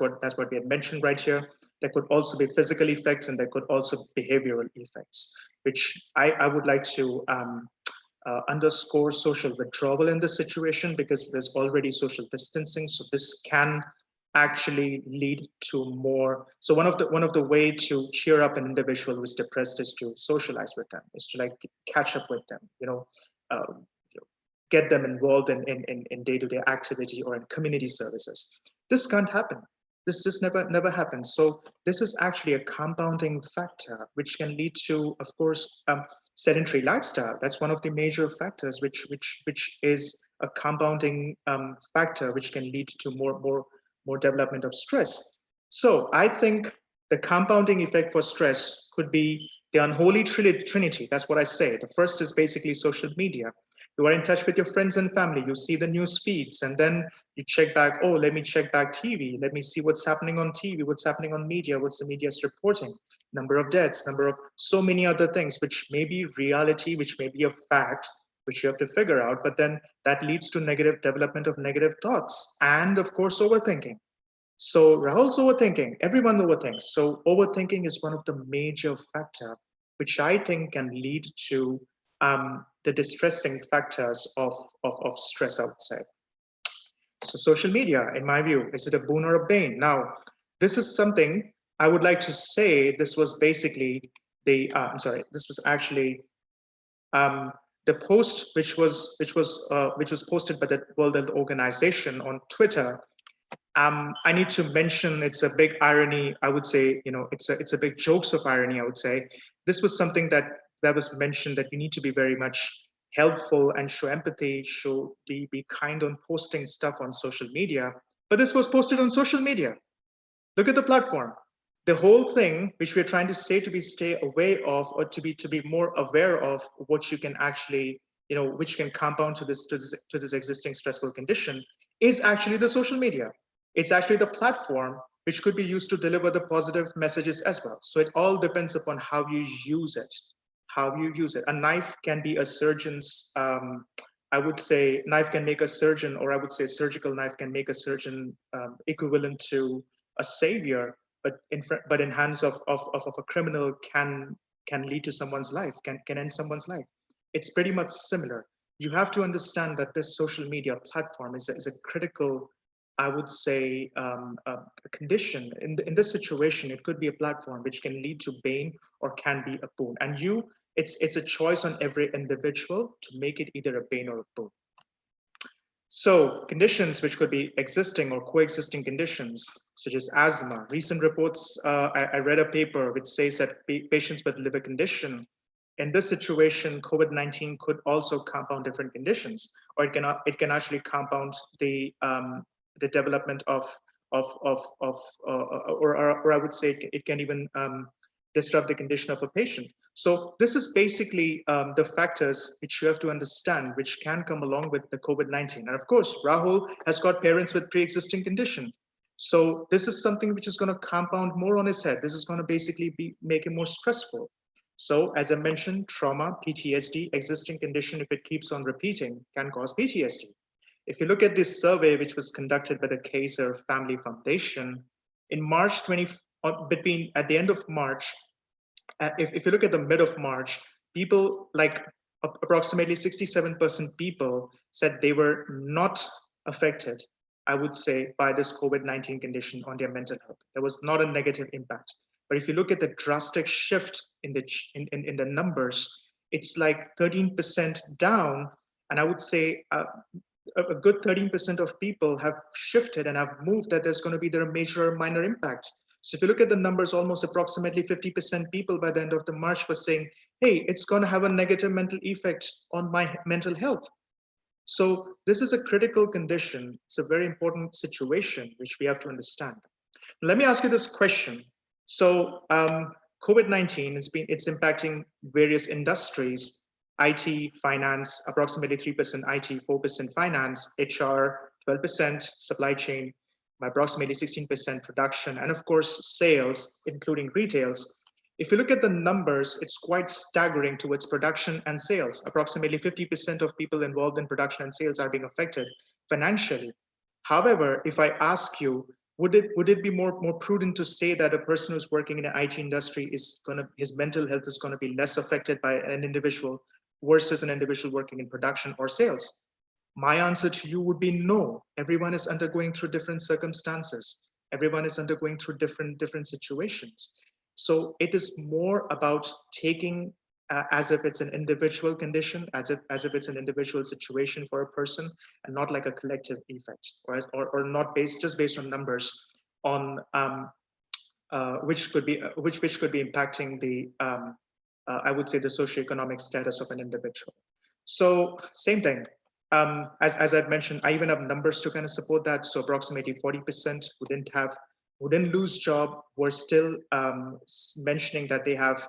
what we had mentioned right here. There could also be physical effects and there could also be behavioral effects, which I would like to underscore social withdrawal in this situation because there's already social distancing. So this can actually lead to more. So one of the way to cheer up an individual who is depressed is to socialize with them, is to like catch up with them, get them involved in day-to-day activity or in community services. This can't happen. This just never happens. So this is actually a compounding factor which can lead to, of course, sedentary lifestyle. That's one of the major factors which is a compounding factor which can lead to more development of stress. So I think the compounding effect for stress could be the unholy trinity. That's what I say. The first is basically social media. You are in touch with your friends and family. You see the news feeds, and then you check back. Oh, let me check back TV. Let me see what's happening on TV, what's happening on media, what's the media's reporting, number of deaths, number of so many other things, which may be reality, which may be a fact, which you have to figure out. But then that leads to negative development of negative thoughts, and of course, overthinking. So Rahul's overthinking. Everyone overthinks. So overthinking is one of the major factor, which I think can lead to the distressing factors of stress, I would say. So social media, in my view, is it a boon or a bane? Now, this is something I would like to say. This was basically this was actually the post which was posted by the World Health Organization on Twitter. I need to mention it's a big irony. I would say, it's a big jokes of irony. I would say this was something that was mentioned, that you need to be very much helpful and show empathy, be kind on posting stuff on social media. But this was posted on social media. Look at the platform. The whole thing, which we're trying to say to be stay away of, or to be more aware of what you can actually, which can compound to this existing stressful condition, is actually the social media. It's actually the platform which could be used to deliver the positive messages as well. So it all depends upon how you use it. A knife can be a surgeon's, I would say knife can make a surgeon, or I would say surgical knife can make a surgeon equivalent to a savior, but in hands of a criminal can lead to someone's life, can end someone's life. It's pretty much similar. You have to understand that this social media platform is a critical, I would say, a condition. In this situation, it could be a platform which can lead to bane or can be a boon. And it's a choice on every individual to make it either a bane or a boon. So conditions which could be existing or coexisting conditions, such as asthma. Recent reports, I read a paper which says that patients with liver condition, in this situation, COVID-19 could also compound different conditions, or it can actually compound the development of or I would say it can even disrupt the condition of a patient. So this is basically the factors which you have to understand, which can come along with the COVID-19. And of course, Rahul has got parents with pre-existing condition. So this is something which is going to compound more on his head. This is going to basically make him more stressful. So as I mentioned, trauma, PTSD, existing condition, if it keeps on repeating, can cause PTSD. If you look at this survey, which was conducted by the Kaiser Family Foundation in March at the end of March, if you look at the mid of March, people like approximately 67% people said they were not affected, I would say, by this COVID-19 condition on their mental health. There was not a negative impact. But if you look at the drastic shift in the numbers, it's like 13% down. And I would say a good 13% of people have shifted and have moved that there's going to be their major or minor impact. So if you look at the numbers, almost approximately 50% people by the end of the March were saying, hey, it's going to have a negative mental effect on my mental health. So this is a critical condition. It's a very important situation, which we have to understand. Let me ask you this question. So COVID-19, it's impacting various industries, IT, finance, approximately 3% IT, 4% finance, HR, 12%, supply chain, approximately 16% production, and of course, sales, including retails. If you look at the numbers, it's quite staggering towards production and sales. Approximately 50% of people involved in production and sales are being affected financially. However, if I ask you, would it be more prudent to say that a person who's working in an IT industry his mental health is going to be less affected by an individual versus an individual working in production or sales? My answer to you would be no. Everyone is undergoing through different circumstances. Everyone is undergoing through different situations. So it is more about taking as if it's an individual condition, as if it's an individual situation for a person, and not like a collective effect, or not just based on numbers, on which could be impacting the I would say the socioeconomic status of an individual. So same thing. As I've mentioned, I even have numbers to kind of support that. So approximately 40% who didn't lose job were still mentioning that they have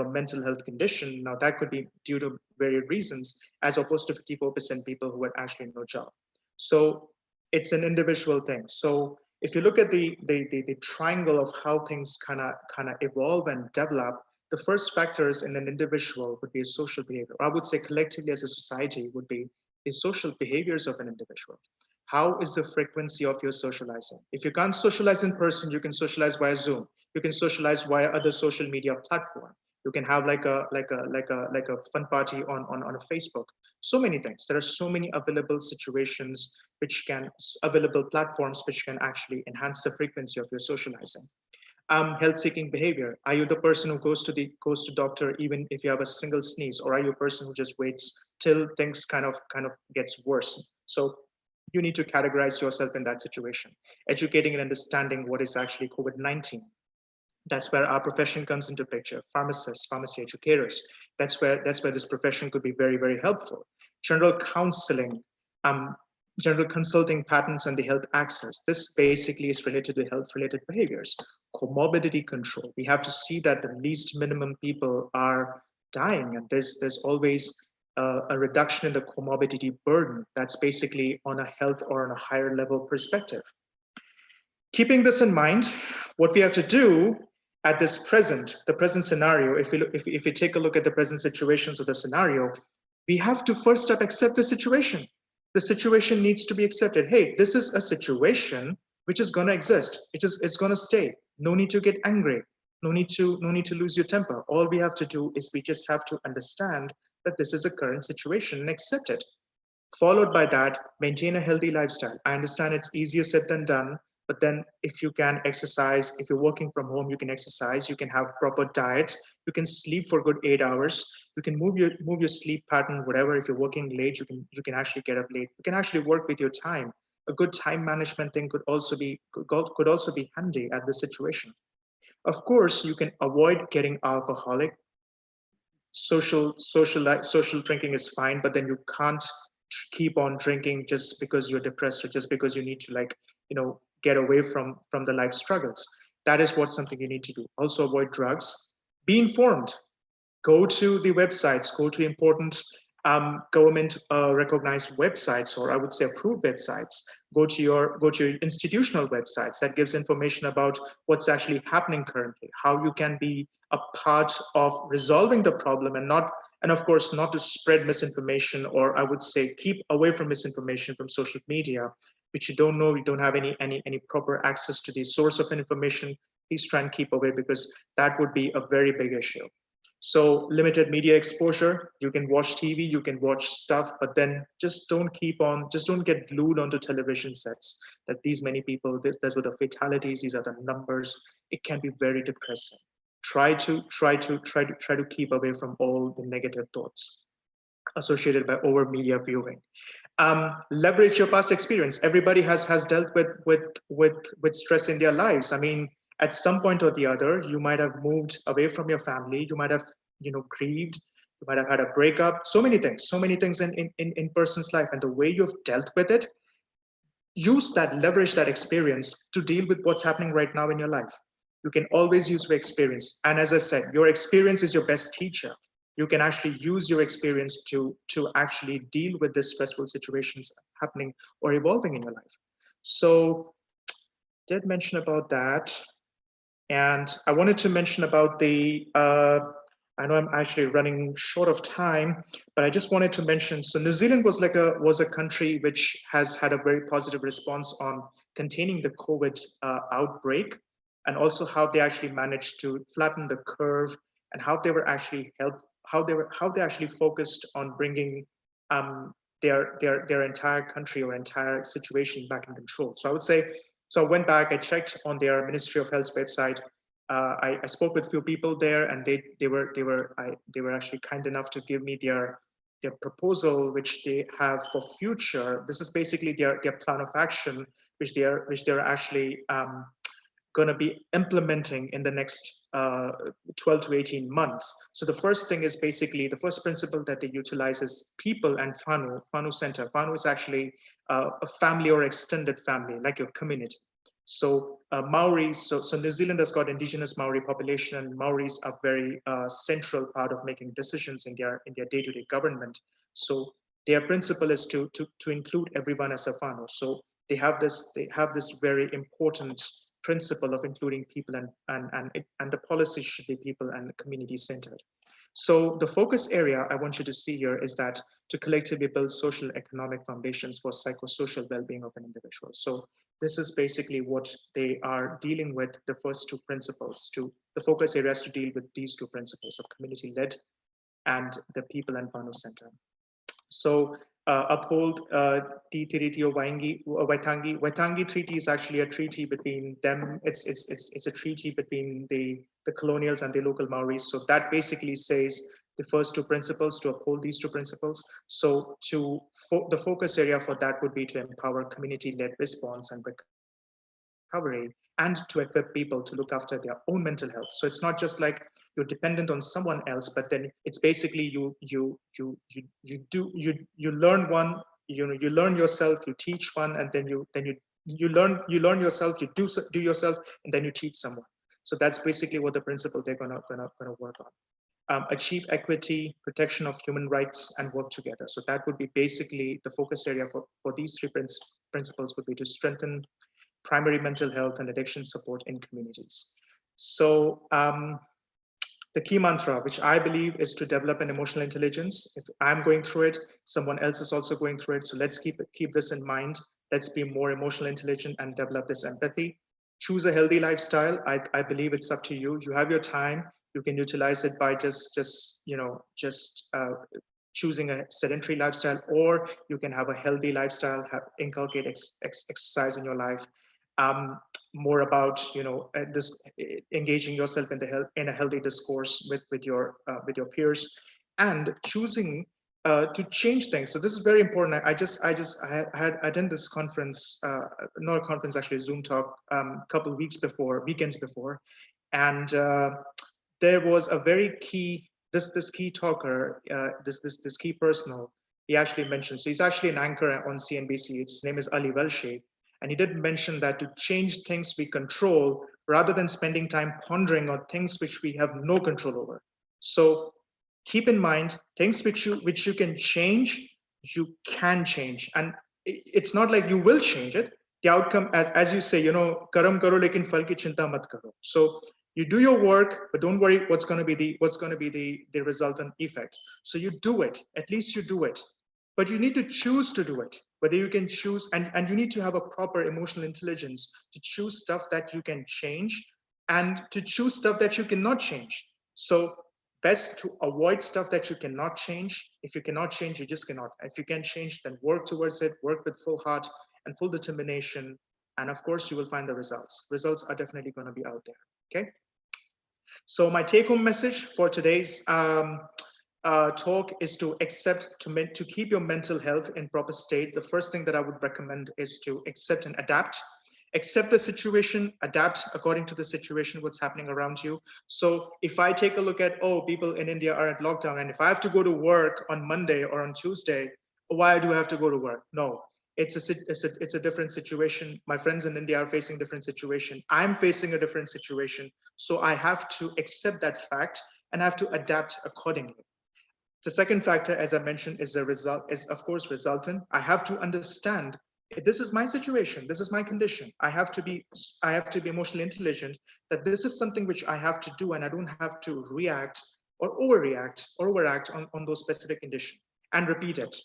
a mental health condition. Now that could be due to various reasons, as opposed to 54% people who had actually no job. So it's an individual thing. So if you look at the triangle of how things kind of evolve and develop, the first factors in an individual would be a social behavior. I would say collectively as a society would be the social behaviors of an individual. How is the frequency of your socializing? If you can't socialize in person, you can socialize via Zoom. You can socialize via other social media platform. You can have like a fun party on a Facebook. So many things. There are so many available situations available platforms which can actually enhance the frequency of your socializing. Health-seeking behavior. Are you the person who goes to doctor even if you have a single sneeze, or are you a person who just waits till things kind of gets worse? So you need to categorize yourself in that situation. Educating and understanding what is actually COVID-19. That's where our profession comes into picture. Pharmacists, pharmacy educators. That's where this profession could be very, very helpful. General counseling, general consulting patterns and the health access. This basically is related to health-related behaviors. Comorbidity control. We have to see that the least minimum people are dying, and there's always a reduction in the comorbidity burden. That's basically on a health or on a higher level perspective. Keeping this in mind, what we have to do at the present scenario, if we take a look at the present situations of the scenario, we have to first up accept the situation. The situation needs to be accepted. Hey, this is a situation which is going to exist. It's going to stay. No need to get angry. No need to lose your temper. All we have to do is we just have to understand that this is a current situation and accept it. Followed by that, maintain a healthy lifestyle. I understand it's easier said than done, but then if you can exercise, if you're working from home, you can exercise, you can have proper diet, you can sleep for a good 8 hours, you can move your sleep pattern, whatever. If you're working late, you can actually get up late. You can actually work with your time. A good time management thing could also be handy at this situation. Of course, you can avoid getting alcoholic. Social drinking is fine, but then you can't keep on drinking just because you're depressed or just because you need to get away from the life struggles. That is something you need to do. Also avoid drugs. Be informed. Go to the websites, go to important government recognized websites, or I would say approved websites. Go to your institutional websites that gives information about what's actually happening currently, how you can be a part of resolving the problem, and of course not to spread misinformation, or I would say keep away from misinformation from social media, which you don't know, you don't have any proper access to the source of information. Please try and keep away, because that would be a very big issue. So limited media exposure, you can watch TV, you can watch stuff, but then just don't get glued onto television sets that these many people, that's where the fatalities, these are the numbers. It can be very depressing. Try to keep away from all the negative thoughts associated by over media viewing. Leverage your past experience. Everybody has dealt with stress in their lives. I mean, at some point or the other, you might have moved away from your family. You might have, grieved. You might have had a breakup. So many things in person's life, and the way you've dealt with it. Use that, leverage that experience to deal with what's happening right now in your life. You can always use your experience, and as I said, your experience is your best teacher. You can actually use your experience to actually deal with the stressful situations happening or evolving in your life. So did mention about that. And I wanted to mention about the, I know I'm actually running short of time, but I just wanted to mention, so New Zealand was a country which has had a very positive response on containing the COVID outbreak, and also how they actually managed to flatten the curve, and how they were actually how they actually focused on bringing their entire country or entire situation back in control. So I would say, so I went back, I checked on their Ministry of Health's website. I spoke with a few people there, and they were actually kind enough to give me their proposal, which they have for future. This is basically their plan of action, which they're actually going to be implementing in the next 12 to 18 months. So the first thing is basically, the first principle that they utilize is people and whānau center. Whānau is actually a family or extended family, like your community. So Maoris, so New Zealand has got indigenous Maori population, and Maoris are very central part of making decisions in their day-to-day government. So their principle is to include everyone as a whānau. So they have this very important principle of including people, and the policy should be people and community centered. So the focus area I want you to see here is that to collectively build social economic foundations for psychosocial well-being of an individual. So this is basically what they are dealing with, the first two principles. The focus areas to deal with these two principles of community-led and the people and whānau center. So uphold Te Tiriti o Waitangi. Waitangi Treaty is actually a treaty between them. It's a treaty between the colonials and the local Maoris. So that basically says the first two principles, to uphold these two principles. So the focus area for that would be to empower community-led response and recovery, and to equip people to look after their own mental health. So it's not just like you're dependent on someone else, but then it's basically you learn one, you learn yourself, you teach one, and then you learn yourself, you do yourself, and then you teach someone. So that's basically what the principle they're gonna work on. Achieve equity, protection of human rights, and work together. So that would be basically the focus area for these three principles, would be to strengthen primary mental health and addiction support in communities. So the key mantra, which I believe, is to develop an emotional intelligence. If I'm going through it, someone else is also going through it. So let's keep this in mind. Let's be more emotionally intelligent and develop this empathy. Choose a healthy lifestyle. I believe it's up to you. You have your time. You can utilize it by just choosing a sedentary lifestyle, or you can have a healthy lifestyle, inculcate exercise in your life. More about this, engaging yourself in a healthy discourse with your peers, and choosing to change things. So this is very important. I attended this conference, not a conference, actually a Zoom talk, couple weekends before, and there was a very key, this key talker, this key personal, he actually mentioned, so he's actually an anchor on CNBC. His name is Ali Welshi. And he did mention that to change things we control, rather than spending time pondering on things which we have no control over. So keep in mind, things which you can change, you can change. And it's not like you will change it. The outcome, as you say, karam karo lekin phal ki chinta mat karo. So you do your work, but don't worry what's going to be the resultant effect. So you do it, at least you do it. But you need to choose to do it, whether you can choose, and you need to have a proper emotional intelligence to choose stuff that you can change and to choose stuff that you cannot change. So best to avoid stuff that you cannot change. If you cannot change, you just cannot. If you can change, then work towards it, work with full heart and full determination. And of course, you will find the results. Results are definitely going to be out there. Okay. So my take home message for today's talk is to to keep your mental health in proper state. The first thing that I would recommend is to accept and adapt. Accept the situation, adapt according to the situation, what's happening around you. So if I take a look at, oh, people in India are at lockdown, and if I have to go to work on Monday or on Tuesday, why do I have to go to work? No, it's a different situation. My friends in India are facing different situation. I'm facing a different situation. So I have to accept that fact and have to adapt accordingly. The second factor, as I mentioned, is of course resultant. I have to understand this is my situation, this is my condition. I have to be emotionally intelligent that this is something which I have to do, and I don't have to react or overact on those specific conditions, and repeat it.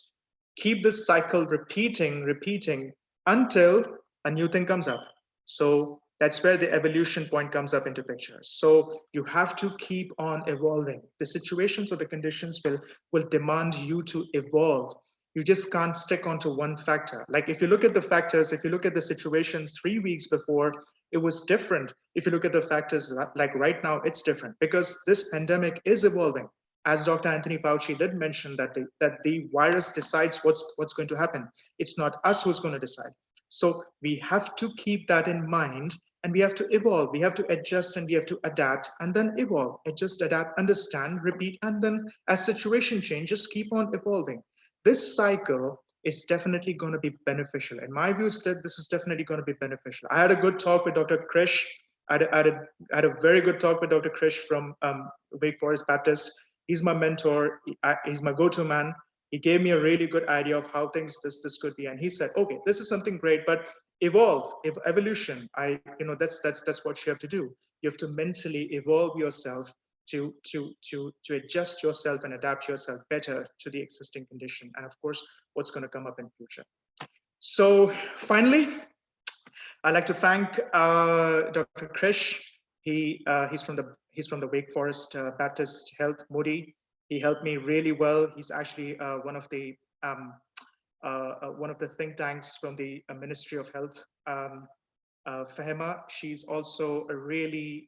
Keep this cycle repeating until a new thing comes up. So that's where the evolution point comes up into picture. So you have to keep on evolving. The situations or the conditions will demand you to evolve. You just can't stick onto one factor. Like if you look at the factors, if you look at the situations 3 weeks before, it was different. If you look at the factors like right now, it's different because this pandemic is evolving. As Dr. Anthony Fauci did mention that the virus decides what's going to happen. It's not us who's going to decide. So we have to keep that in mind, and we have to evolve. We have to adjust and we have to adapt and then evolve. Adjust, adapt, understand, repeat, and then as situation changes, keep on evolving. This cycle is definitely going to be beneficial. In my view, this is definitely going to be beneficial. I had a good talk with Dr. Krish. I had a very good talk with Dr. Krish from Wake Forest Baptist. He's my mentor. He's my go-to man. He gave me a really good idea of how things this could be, and he said, "Okay, this is something great, but evolution. That's what you have to do. You have to mentally evolve yourself to adjust yourself and adapt yourself better to the existing condition, and of course, what's going to come up in future." So finally, I'd like to thank Dr. Krish. He's from the Wake Forest Baptist Health, Moody. He helped me really well. He's actually one of the think tanks from the Ministry of Health. Fahima, she's also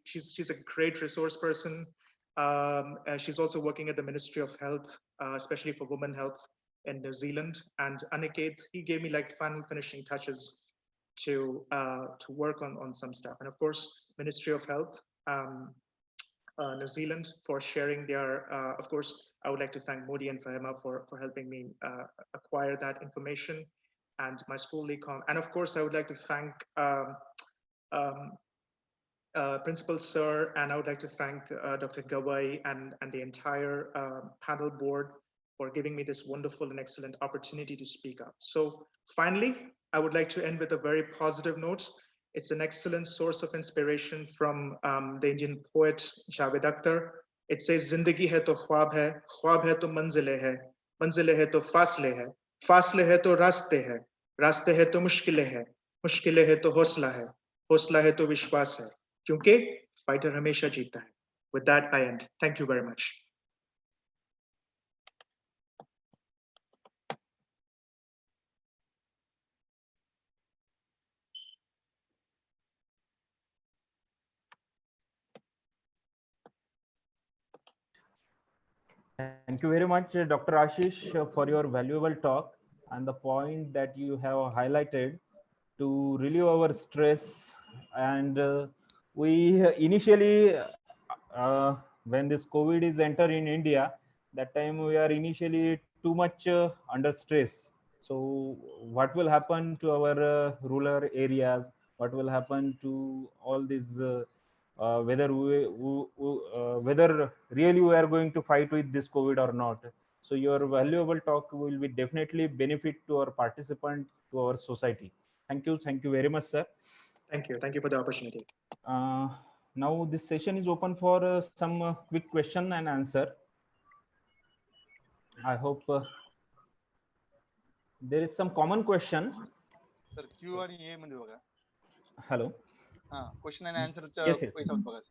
she's a great resource person. She's also working at the Ministry of Health, especially for women health in New Zealand. And Aniket, he gave me like finishing touches to work on some stuff. And of course, Ministry of Health, New Zealand, for sharing their, of course, I would like to thank Modi and Fahima for helping me acquire that information, and my school econ. And of course, I would like to thank Principal Sir, and I would like to thank Dr. Gawai and the entire panel board for giving me this wonderful and excellent opportunity to speak up. So finally, I would like to end with a very positive note. It's an excellent source of inspiration from the Indian poet Javed Akhtar. It says, "Zindagi hai to khwab hai to manzile hai to fasle hai to raste hai to mushkile hai to hosla hai to vishwas hai. Kyunki fighter hamesha jeeta hai." With that, I end. Thank you very much. Thank you very much, Dr. Ashish, for your valuable talk and the point that you have highlighted to relieve our stress. And we initially, when this COVID is enter in India, that time we are initially too much under stress. So what will happen to our rural areas? What will happen to all these whether whether really we are going to fight with this COVID or not. So your valuable talk will be definitely benefit to our participant, to our society. Thank you very much, sir. Thank you for the opportunity. Now this session is open for some quick question and answer. I hope there is some common question. Sir, Q&A मध्ये बघा. Hello. Question and answer.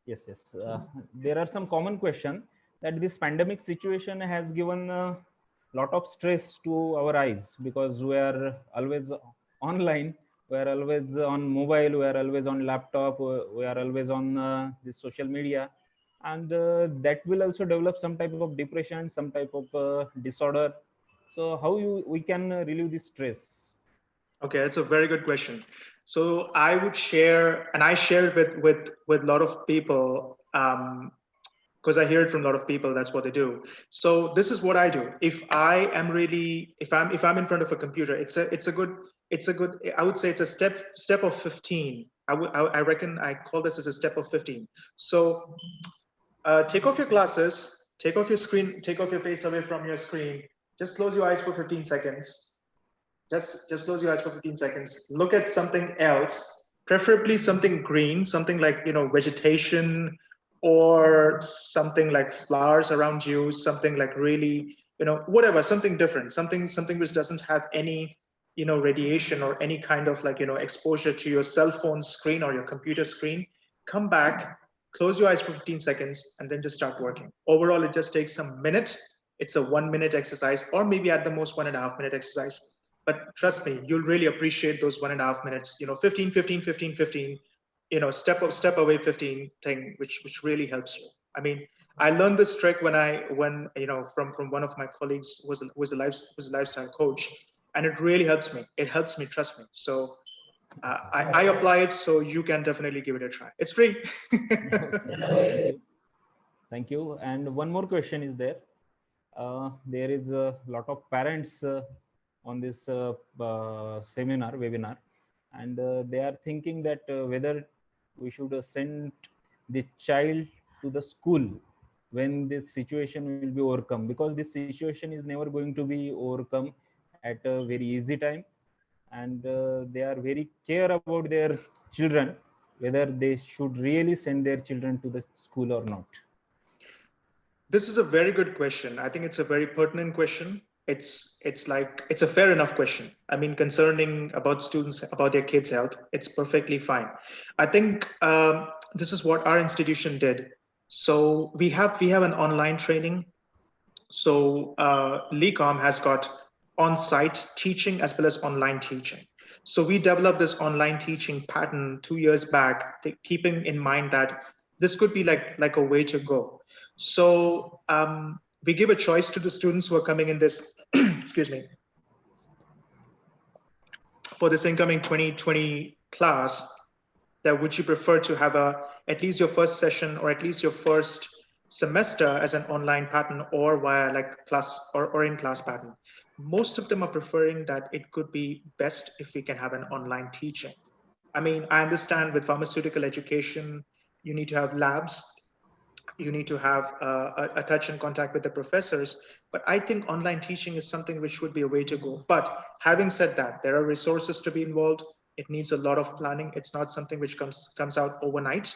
Yes. There are some common question that this pandemic situation has given a lot of stress to our eyes, because we are always online, we are always on mobile, we are always on laptop, we are always on this social media, and that will also develop some type of depression, some type of disorder. So how we can relieve this stress? Okay, that's a very good question. So I would share, and I share it with a lot of people, because I hear it from a lot of people. That's what they do. So this is what I do. If I am really, if I'm in front of a computer, it's a good. I would say it's a step of 15. I reckon I call this as a step of 15. So take off your glasses, take off your screen, take off your face away from your screen. Just close your eyes for 15 seconds. Just close your eyes for 15 seconds. Look at something else, preferably something green, something like, vegetation, or something like flowers around you, something like really, whatever, something different, something which doesn't have any, radiation or any kind of like, exposure to your cell phone screen or your computer screen. Come back, close your eyes for 15 seconds, and then just start working. Overall, it just takes a minute. It's a 1 minute exercise, or maybe at the most 1.5 minute exercise. But trust me, you'll really appreciate those 1.5 minutes, 15, 15, 15, 15, step away 15 thing, which really helps you. I mean, I learned this trick when from one of my colleagues was a lifestyle coach, and it really helps me. It helps me, trust me. So I apply it, so you can definitely give it a try. It's free. Thank you. Thank you. And one more question is there. There is a lot of parents on this webinar, and they are thinking that whether we should send the child to the school when this situation will be overcome, because this situation is never going to be overcome at a very easy time, and they are very care about their children, whether they should really send their children to the school or not. This is a very good question. I think it's a very pertinent question. It's a fair enough question. I mean, concerning about students, about their kids' health, it's perfectly fine. I think this is what our institution did. So we have an online training. So LECOM has got on-site teaching as well as online teaching. So we developed this online teaching pattern 2 years back, keeping in mind that this could be like a way to go. So we give a choice to the students who are coming in this, excuse me, for this incoming 2020 class, that would you prefer to have at least your first session or at least your first semester as an online pattern, or via like class or in class pattern. Most of them are preferring that it could be best if we can have an online teaching. I mean, I understand with pharmaceutical education, you need to have labs, you need to have a touch and contact with the professors. But I think online teaching is something which would be a way to go. But having said that, there are resources to be involved. It needs a lot of planning. It's not something which comes out overnight.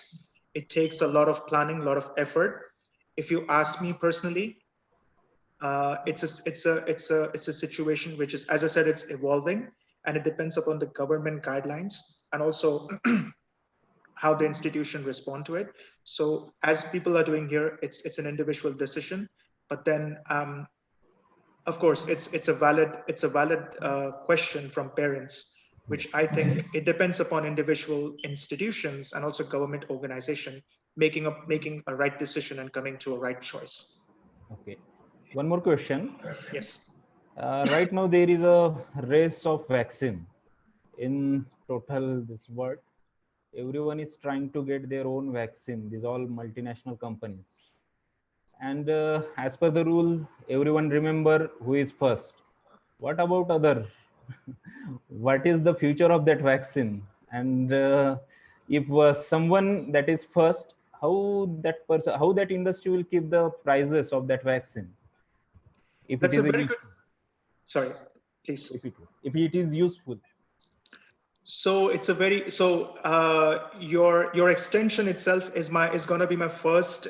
It takes a lot of planning, a lot of effort. If you ask me personally, it's a situation which is, as I said, it's evolving, and it depends upon the government guidelines and also how the institution respond to it. So as people are doing here, it's an individual decision. But then, of course, it's a valid question from parents, which I think it depends upon individual institutions and also government organization making a right decision and coming to a right choice. Okay. One more question. Yes. Right now, there is a race of vaccine in total this world. Everyone is trying to get their own vaccine. These all multinational companies. And as per the rule, everyone remember who is first. What about other? What is the future of that vaccine? And if someone that is first, how that industry will keep the prices of that vaccine? If it That's a is very good. Sorry, please. if it is useful. So it's a very your extension itself is going to be my first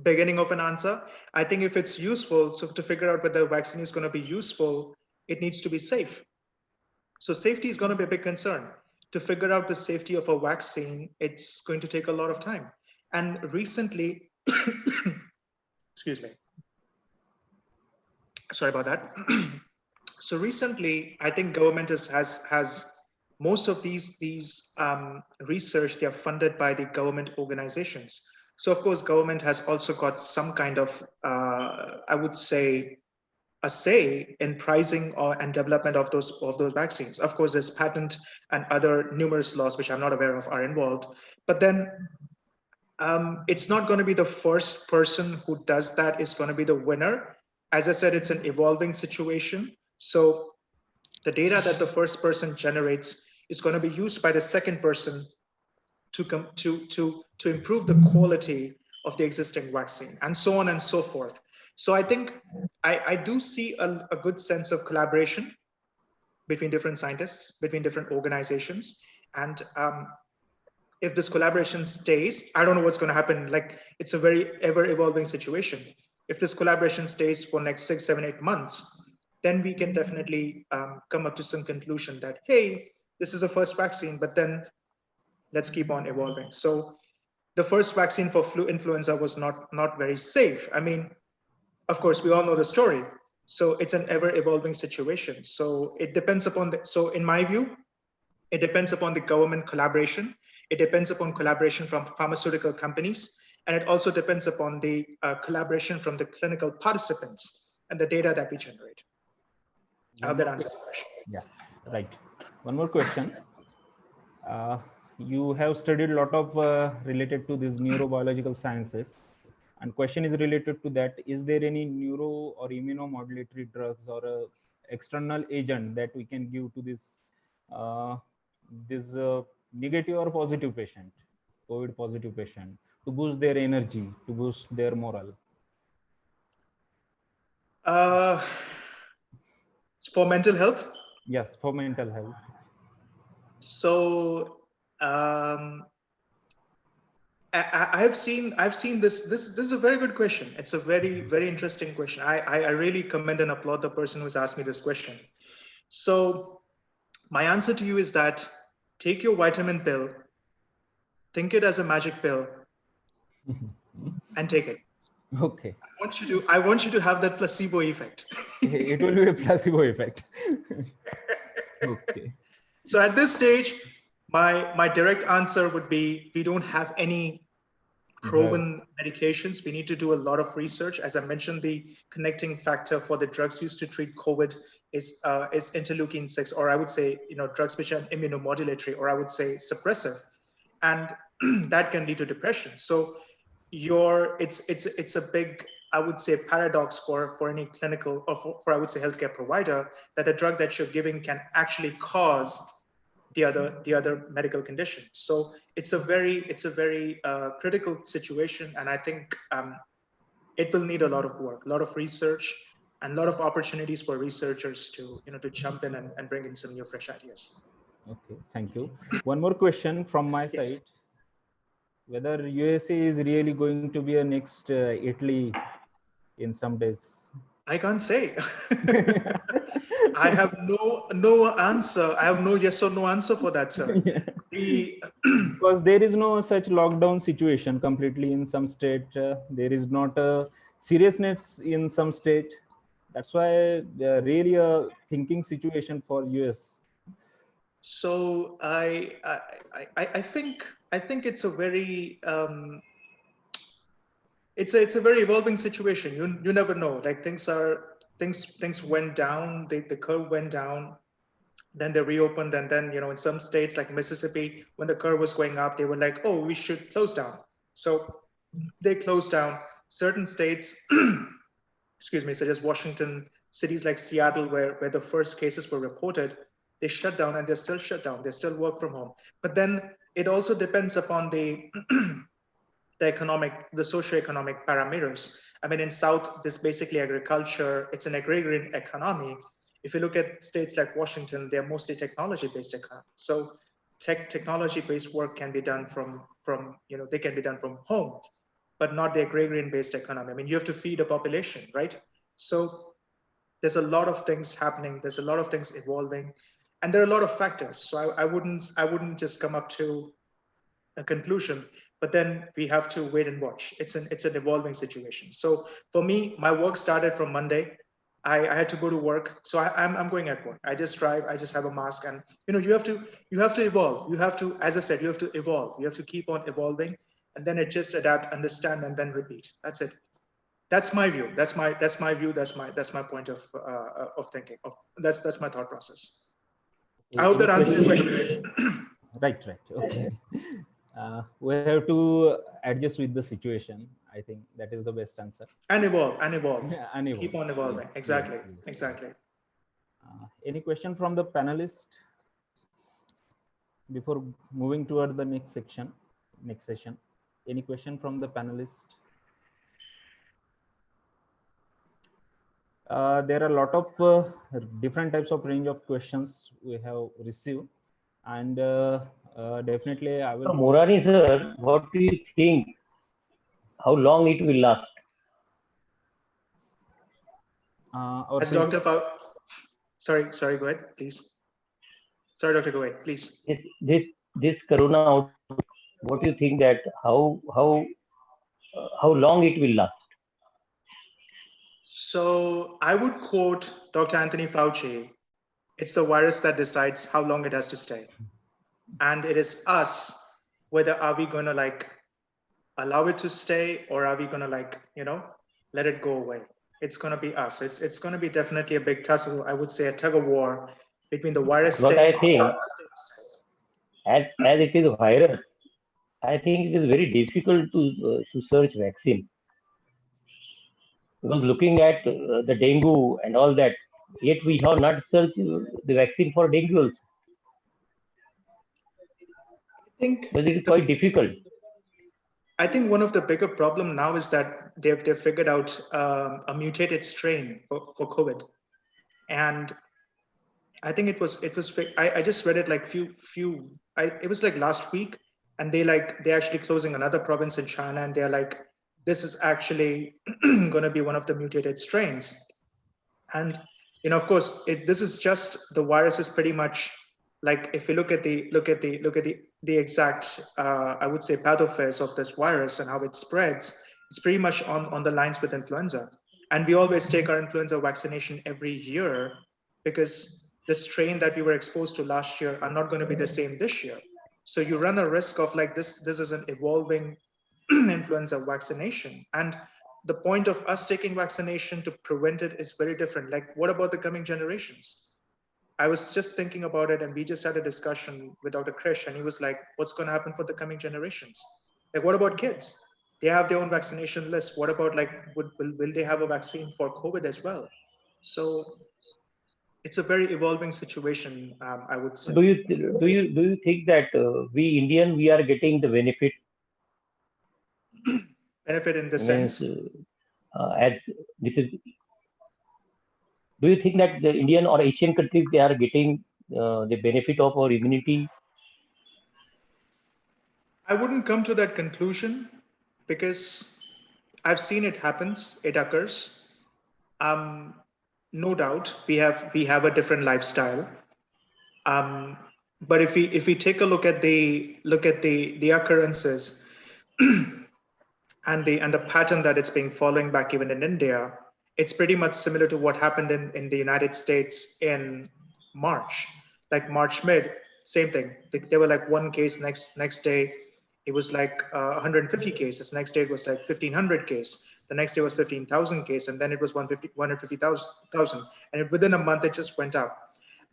beginning of an answer. I think if it's useful, so to figure out whether the vaccine is going to be useful, it needs to be safe. So safety is going to be a big concern. To figure out the safety of a vaccine, it's going to take a lot of time. And recently, excuse me. Sorry about that. So recently, I think government has most of these research, they are funded by the government organizations. So of course, government has also got some kind of, I would say, a say in pricing and development of those vaccines. Of course, there's patent and other numerous laws which I'm not aware of are involved. But then it's not going to be the first person who does that is going to be the winner. As I said, it's an evolving situation. So the data that the first person generates is going to be used by the second person to improve the quality of the existing vaccine, and so on and so forth. So I think I do see a good sense of collaboration between different scientists, between different organizations. And if this collaboration stays, I don't know what's going to happen. Like, it's a very ever evolving situation. If this collaboration stays for next 6, 7, 8 months, then we can definitely come up to some conclusion that, hey, this is a first vaccine, but then let's keep on evolving. So the first vaccine for influenza was not very safe. I mean, of course, we all know the story. So it's an ever evolving situation. So it depends upon so in my view, it depends upon the government collaboration. It depends upon collaboration from pharmaceutical companies. And it also depends upon the collaboration from the clinical participants and the data that we generate. I hope that answers the question. Yes, right. One more question. You have studied a lot of related to these neurobiological sciences, and question is related to that. Is there any neuro or immunomodulatory drugs or external agent that we can give to this negative or positive patient, COVID positive patient, to boost their energy, to boost their morale? For mental health? Yes, for mental health. So I've seen this. This is a very good question. It's a very interesting question. I really commend and applaud the person who's asked me this question. So my answer to you is that take your vitamin pill, think it as a magic pill, and take it. Okay. I want you to have that placebo effect. It will be a placebo effect. Okay. So at this stage, my direct answer would be, we don't have any proven medications. We need to do a lot of research. As I mentioned, the connecting factor for the drugs used to treat COVID is interleukin-6, or I would say, drugs which are immunomodulatory, or I would say suppressive, and that can lead to depression. So it's a big, I would say, paradox for any clinical or for I would say healthcare provider, that the drug that you're giving can actually cause the other medical condition. So it's a very critical situation, and I think it will need a lot of work, a lot of research, and a lot of opportunities for researchers to jump in and bring in some new fresh ideas. Okay, thank you. One more question from my side. Whether USA is really going to be a next Italy in some days? I can't say. I have no answer. I have no yes or no answer for that, sir. Yeah. Because there is no such lockdown situation completely in some state. There is not a seriousness in some state. That's why really a thinking situation for US. So I think it's a very it's a very evolving situation. You never know. Like things went down. The curve went down. Then they reopened, and then in some states like Mississippi, when the curve was going up, they were like, oh, we should close down. So they closed down. Certain states, excuse me, such as Washington, cities like Seattle, where the first cases were reported, they shut down, and they're still shut down. They still work from home. But then it also depends upon the socioeconomic parameters. I mean, in South, this basically agriculture, it's an agrarian economy. If you look at states like Washington, they're mostly technology-based economy. So technology-based work can be done from they can be done from home, but not the agrarian-based economy. I mean, you have to feed a population, right? So there's a lot of things happening. There's a lot of things evolving, and there are a lot of factors. So I wouldn't just come up to a conclusion. but then we have to wait and watch. It's an evolving situation. So for me, my work started from Monday. I had to go to work, so I'm going at work. I just drive. I just have a mask, and you have to evolve. You have to, as I said, you have to evolve. You have to keep on evolving, and then it just adapt, understand, and then repeat. That's it. That's my view. That's my view. That's my point of thinking. That's my thought process. I hope that answers your question. Right. Okay. We have to adjust with the situation. I think that is the best answer. And evolve. And evolve. Keep on evolving. Yes, exactly. yes. Exactly. Any question from the panelist before moving toward the next session? Any question from the panelist? There are a lot of different types of range of questions we have received, and definitely I will. Morani sir, what do you think? How long it will last? As Dr. Sorry, go ahead, please. Sorry, Doctor, go ahead, please. This corona outbreak, what do you think that how long it will last? So I would quote Dr. Anthony Fauci. It's the virus that decides how long it has to stay. And it is us, whether are we going to allow it to stay, or are we going to let it go away? It's going to be us. It's going to be definitely a big tussle. I would say a tug of war between the virus. What I think, as it is a virus, I think it is very difficult to search vaccine. Because looking at the dengue and all that, yet we have not searched the vaccine for dengue also. I think but it is quite difficult. I think one of the bigger problem now is that they've figured out a mutated strain for COVID, and I think it was I just read it like it was like last week, and they're actually closing another province in China, and they're like, this is actually going to be one of the mutated strains, and of course this is just the virus is pretty much like, if you look at the exact I would say pathophase of this virus and how it spreads, it's pretty much on the lines with influenza, and we always take our influenza vaccination every year because the strain that we were exposed to last year are not going to be the same this year. So you run a risk of like this is an evolving influenza vaccination. And the point of us taking vaccination to prevent it is very different. Like, what about the coming generations? I was just thinking about it, and we just had a discussion with Dr. Krish, and he was like, what's going to happen for the coming generations? Like, what about kids? They have their own vaccination list. What about like, will they have a vaccine for COVID as well? So it's a very evolving situation, I would say. Do you think that we Indian, we are getting the benefit? Benefit in the sense? As this is, do you think that the Indian or Asian countries, they are getting the benefit of our immunity? I wouldn't come to that conclusion because I've seen it happens, it occurs. No doubt we have a different lifestyle. But if we take a look at the occurrences and the pattern that it's being following back even in India, it's pretty much similar to what happened in the United States in March, like March mid, same thing. There were like one case, next day it was like 150 cases. Next day it was like 1,500 cases. The next day was 15,000 cases, and then it was 150,000. And within a month, it just went up.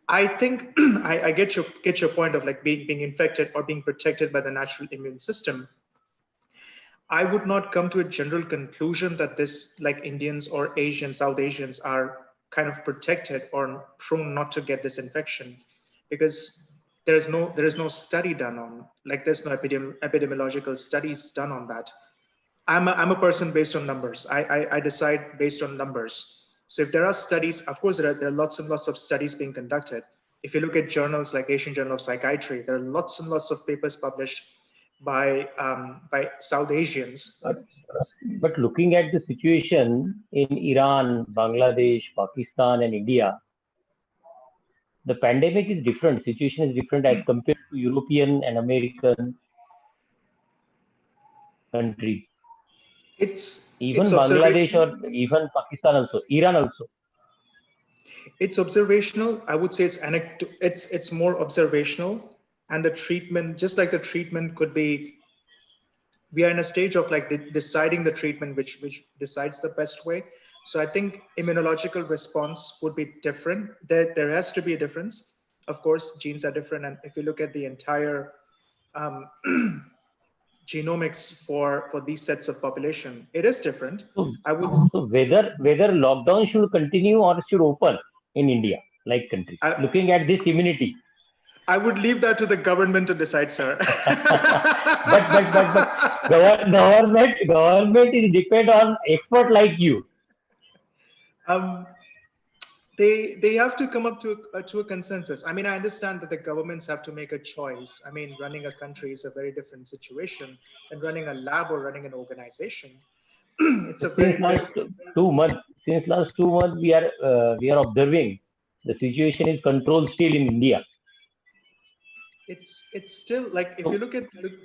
I think I get your point of like being infected or being protected by the natural immune system. I would not come to a general conclusion that this, like, Indians or Asians, South Asians are kind of protected or prone not to get this infection, because there is no study done on, like, there's no epidemiological studies done on that. I'm a person based on numbers. I decide based on numbers. So if there are studies, of course, there are lots and lots of studies being conducted. If you look at journals like Asian Journal of Psychiatry, there are lots and lots of papers published by South Asians. But looking at the situation in Iran, Bangladesh, Pakistan, and India, the pandemic is different. Situation is different as compared to European and American. countries, It's even it's Bangladesh observational. or even Pakistan also, Iran also. It's observational. I would say it's it's more observational, and the treatment, just like the treatment could be, we are in a stage of like deciding the treatment, which decides the best way. So I think immunological response would be different. There has to be a difference. Of course, genes are different, and if you look at the entire um, genomics for these sets of population, it is different. So, I would so whether lockdown should continue or should open in India, like country, I, looking at this immunity. I would leave that to the government to decide, sir. But government is depend on expert like you. um, they have to come up to a consensus. I mean, I understand that the governments have to make a choice. I mean, running a country is a very different situation than running a lab or running an organization. It's a Since very last 2 months, we are observing the situation is controlled still in India. it's still like, if you So,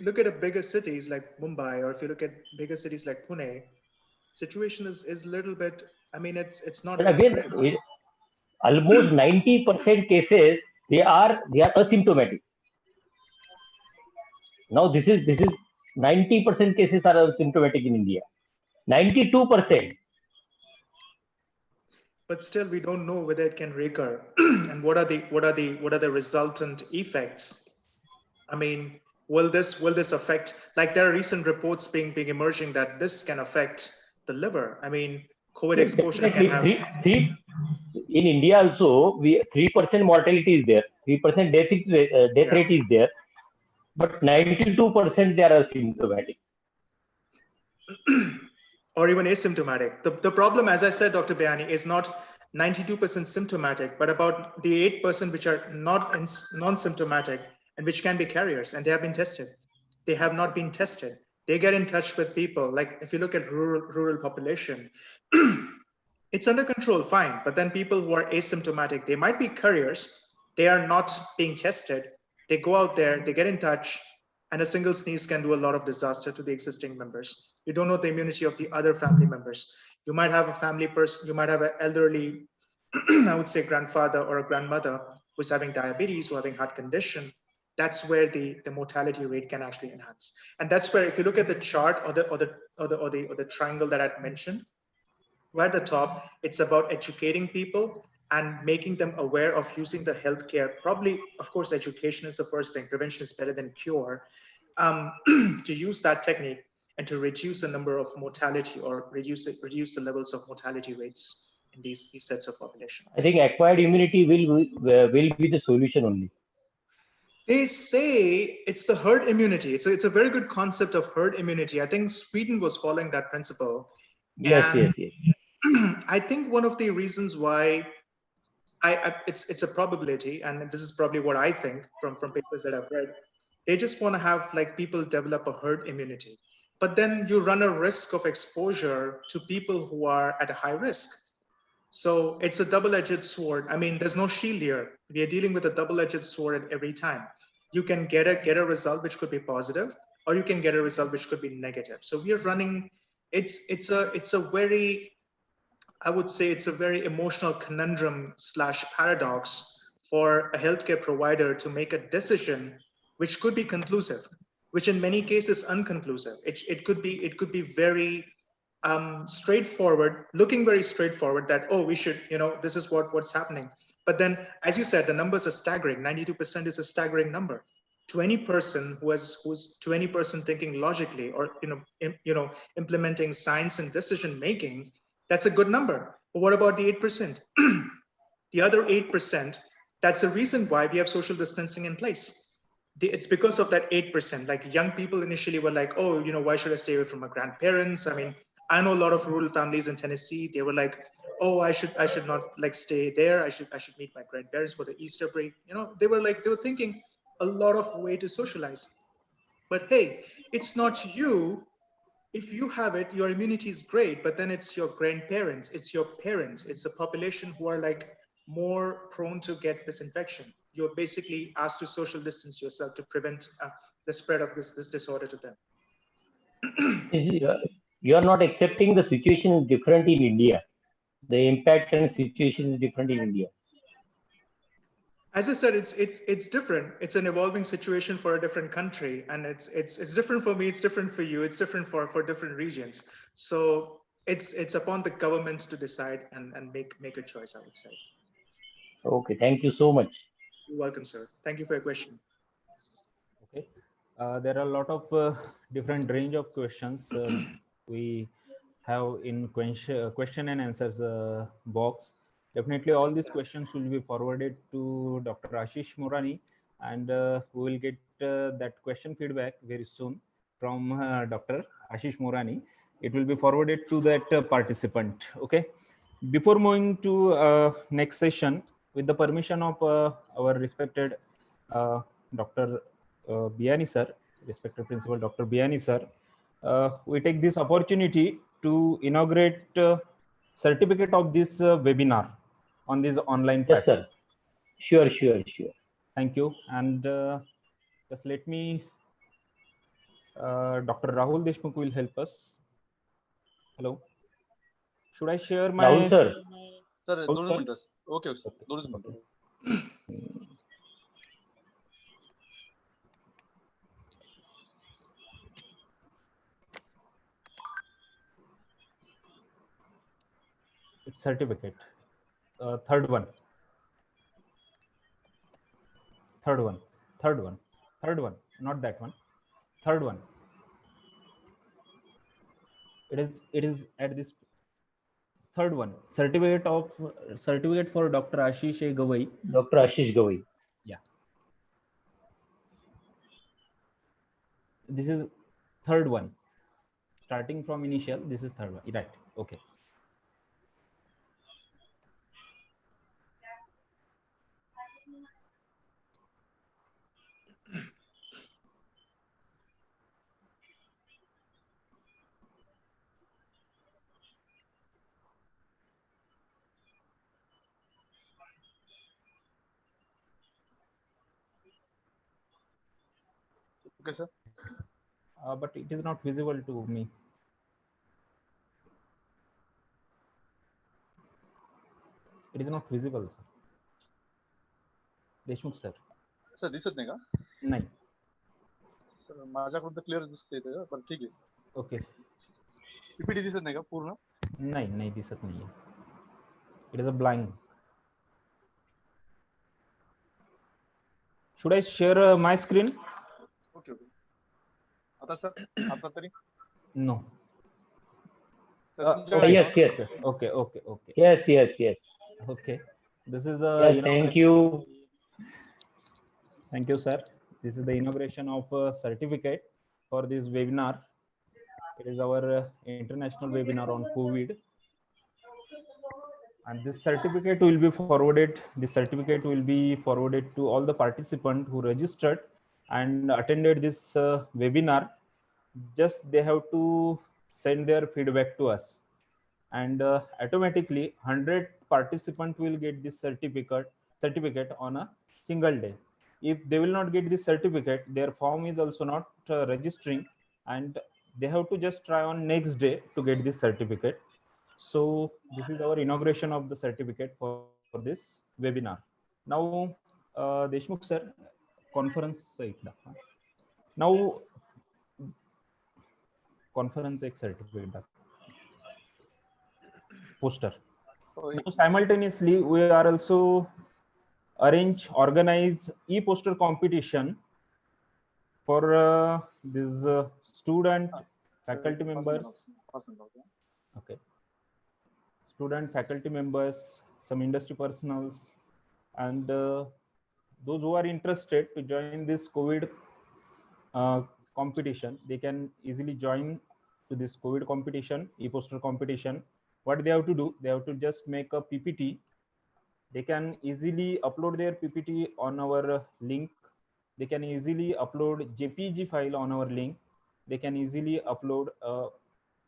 look at a bigger cities like Mumbai, or if you look at bigger cities like Pune, situation is a little bit, I mean, it's not but that again, great. almost 90% cases they are asymptomatic. Now this is 90% cases are asymptomatic in India. 92%. But still we don't know whether it can recur and what are the resultant effects. I mean, will this affect, like there are recent reports being emerging that this can affect the liver. I mean, COVID Yes, exposure can definitely. have. In India also, we 3% mortality is there, 3% death Yeah. rate is there, but 92% they are asymptomatic. Or even asymptomatic. The problem, as I said, Dr. Bayani, is not 92% symptomatic, but about the 8% which are not non-symptomatic and which can be carriers, and they have been tested. They have not been tested. They get in touch with people. Like if you look at rural population, it's under control, fine. But then people who are asymptomatic, they might be couriers. They are not being tested. They go out there, they get in touch, and a single sneeze can do a lot of disaster to the existing members. You don't know the immunity of the other family members. You might have a family person, you might have an elderly, I would say grandfather or a grandmother who's having diabetes or having heart condition. That's where the mortality rate can actually enhance. And that's where, if you look at the chart or the triangle that I'd mentioned, right at the top, it's about educating people and making them aware of using the healthcare. Probably, of course, education is the first thing. Prevention is better than cure. To use that technique and to reduce the number of mortality, or reduce the levels of mortality rates in these sets of population. I think acquired immunity will be the solution only. They say it's the herd immunity. It's a very good concept of herd immunity. I think Sweden was following that principle. Yes, And yes, yes. I think one of the reasons why it's a probability, and this is probably what I think from papers that I've read. They just want to have like people develop a herd immunity, but then you run a risk of exposure to people who are at a high risk. So it's a double-edged sword. I mean, there's no shield here. We are dealing with a double-edged sword at every time. You can get a result which could be positive, or you can get a result which could be negative. So we are running. It's a very, I would say it's a very emotional conundrum slash paradox for a healthcare provider to make a decision which could be conclusive, which in many cases unconclusive. It could be very straightforward, looking very straightforward that, oh, we should, this is what's happening. But then, as you said, the numbers are staggering. 92% is a staggering number. To any person who's to any person thinking logically, or implementing science and decision making, that's a good number. But what about the 8%? The other 8%, that's the reason why we have social distancing in place. It's because of that 8%. Like young people initially were like, oh, why should I stay away from my grandparents? I mean, I know a lot of rural families in Tennessee. They were like, oh, I should not like stay there. I should meet my grandparents for the Easter break. They were thinking a lot of way to socialize. But hey, it's not you. If you have it, your immunity is great, but then it's your grandparents, it's your parents, it's a population who are like more prone to get this infection. You're basically asked to social distance yourself to prevent the spread of this disorder to them. You are not accepting the situation is different in India. The impact and situation is different in India. As I said, it's different. It's an evolving situation for a different country, and it's different for me. It's different for you. It's different for different regions. So it's upon the governments to decide and make a choice, I would say. Okay, thank you so much. You're welcome, sir. Thank you for your question. Okay. There are a lot of different range of questions we have in question and answers box. Definitely all these questions will be forwarded to Dr. Ashish Morani, and we will get that question feedback very soon from Dr. Ashish Morani. It will be forwarded to that participant. Okay. Before moving to next session, with the permission of our respected Dr. Biani sir, respected principal Dr. Biani sir, we take this opportunity to inaugurate certificate of this webinar on this online Yes, platform. sir. Sure, sure, sure. Thank you. And just let me, Dr. Rahul Deshmukh will help us. Hello. Should I share my... Rahul, sir. Sir, Rahul, दोनच sir? मिनिटं. Okay, okay, sir. दोनच मिनिटं. It's certificate. Third one, not that one. Third one. It is at this third one. Certificate for Dr. Ashish Gawai. Dr. Ashish Gawai. Yeah. This is third one. Starting from initial, this is third one. Right. Okay. Okay, sir. But it is not visible to me. It is not visible, sir. Deshmukh sir. Sir दिसत नाही का? नाही. Sir माझ्याकडून तर clear दिसतंय ते, पण ठीक आहे. Okay. पीपीटी दिसत नाही का पूर्ण? नाही दिसत नाहीये. It is a blank. Should I share my screen? Okay okay. आता सर, आता तरी? No. Sir Yes, yes. Okay. Yes. Okay. This is the Yes, thank you. Thank you, sir. This is the inauguration of a certificate for this webinar. It is our international webinar on COVID. And this certificate will be forwarded. This certificate will be forwarded to all the participants who registered and attended this webinar. Just they have to send their feedback to us, and automatically 100 participants will get this certificate on a single day. If they will not get this certificate, their form is also not registering, and they have to just try on next day to get this certificate. So this is our inauguration of the certificate for this webinar. Now, Deshmukh sir, conference now conference certificate poster. Now, simultaneously, we are also organize e-poster competition for these student faculty members. Okay. Student faculty members, some industry personals, and those who are interested to join this COVID competition, they can easily join to this COVID competition, e-poster competition. What they have to do, they have to just make a PPT. They can easily upload their PPT on our link. They can easily upload JPG file on our link. They can easily upload a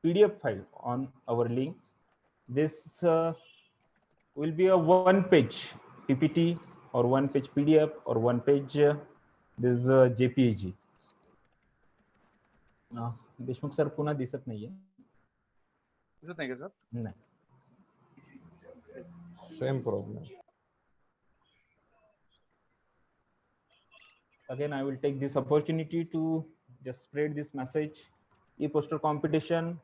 PDF file on our link. This will be a one-page PPT or one-page PDF or one-page this JPG. Deshmukh sir पुन्हा दिसत नाहीये. दिसत नाही का sir? नाही. Same problem. Again, I will take this opportunity to just spread this message. E-poster competition,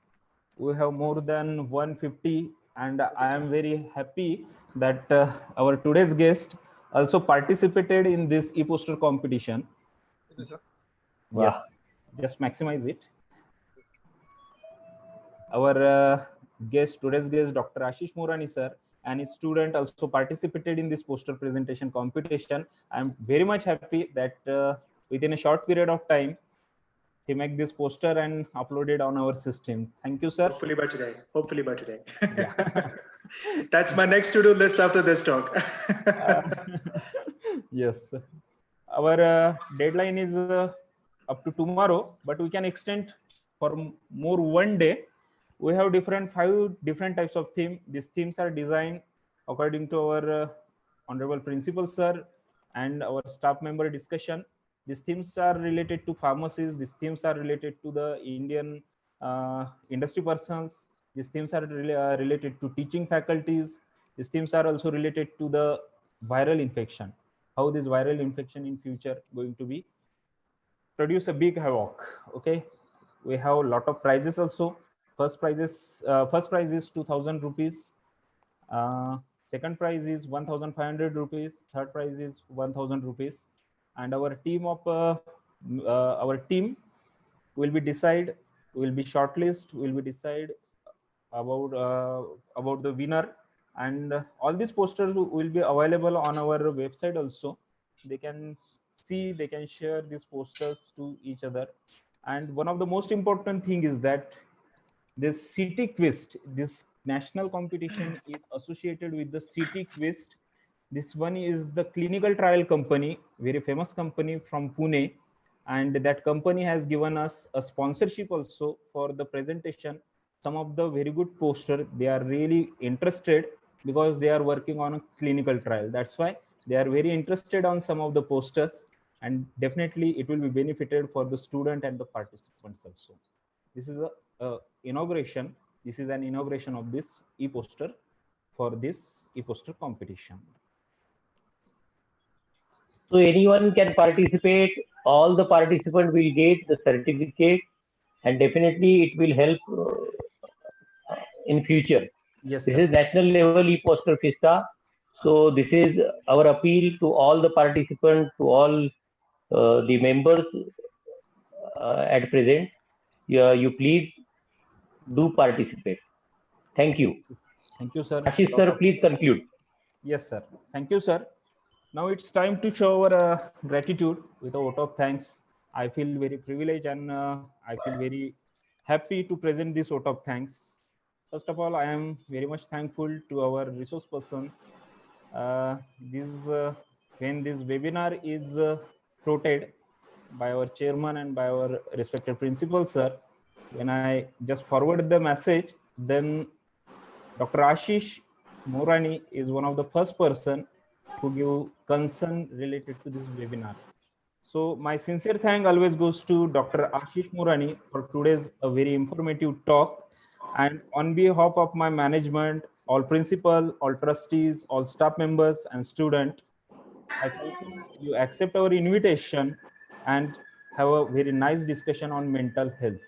we have more than 150, and I am very happy that our today's guest also participated in this e-poster competition. Yes, sir. Yes, just maximize it. Our today's guest, Dr. Ashish Morani sir, and his student also participated in this poster presentation competition. I'm very much happy that within a short period of time, he made this poster and uploaded on our system. Thank you, sir. Hopefully by today. Hopefully by today. Yeah. That's my next to-do list after this talk. Yes. Our deadline is up to tomorrow, but we can extend for more one day. We have five different types of theme. These themes are designed according to our honorable principal sir and our staff member discussion. These themes are related to pharmacies. These themes are related to the Indian industry persons. These themes are related to teaching faculties. These themes are also related to the viral infection. How this viral infection in future going to be produce a big havoc. Okay, we have a lot of prizes also. First prize is 2,000 rupees. Second prize is 1,500 rupees. Third prize is 1,000 rupees. And our team will be shortlist. Will be decide about the winner, and all these posters will be available on our website also. They can see, they can share these posters to each other. And one of the most important thing is that this city quiz, this national competition is associated with the city quiz. This one is the clinical trial company, very famous company from Pune, and that company has given us a sponsorship also for the presentation. Some of the very good poster, they are really interested because they are working on a clinical trial. That's why they are very interested on some of the posters, and definitely it will be benefited for the student and the participants also. This is a inauguration. This is an inauguration of this e-poster for this e-poster competition. So anyone can participate. All the participants will get the certificate, and definitely it will help in future. Yes, This sir. is national level e-poster Fista. So this is our appeal to all the participants, to all the members at present. You please do participate. Thank you. Thank you, sir. Ashish sir, please conclude. Yes, sir. Thank you, sir. Now it's time to show our gratitude with a vote of thanks. I feel very privileged, and I feel very happy to present this vote of thanks. First of all, I am very much thankful to our resource person. When this webinar is floated by our chairman and by our respected principal, sir, when I just forwarded the message, then Dr. Ashish Morani is one of the first person who give concern related to this webinar. So my sincere thank always goes to Dr. Ashish Morani for today's a very informative talk. And on behalf of my management, all principal, all trustees, all staff members and student, I thank you accept our invitation and have a very nice discussion on mental health.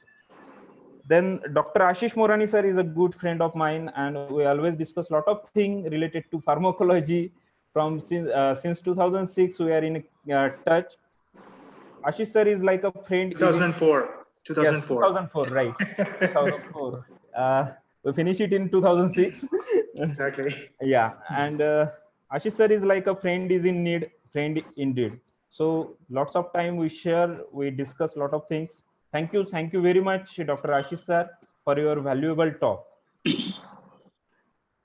Then Dr. Ashish Morani sir is a good friend of mine, and we always discuss a lot of things related to pharmacology. Since 2006, we are in touch. Ashish sir is like a friend. 2004. 2004. Yes, 2004, right? 2004. We finished it in 2006. Exactly. Yeah, and Ashish sir is like a friend is in need, friend indeed. So lots of time we share, we discuss a lot of things. Thank you very much, Dr. Ashish sir, for your valuable talk.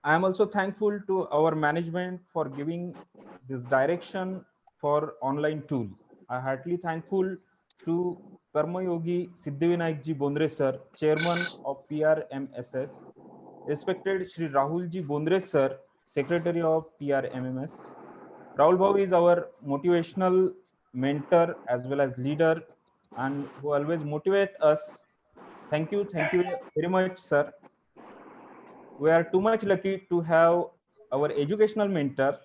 I am also thankful to our management for giving this direction for online tool. I heartily thankful to Karma Yogi Siddhivinayak ji Bondre sir, chairman of PRMSS, respected Shri Rahul ji Bondre sir, secretary of PRMMS. Rahul Bhav is our motivational mentor as well as leader, and who always motivate us Thank you very much, sir. We are too much lucky to have our educational mentor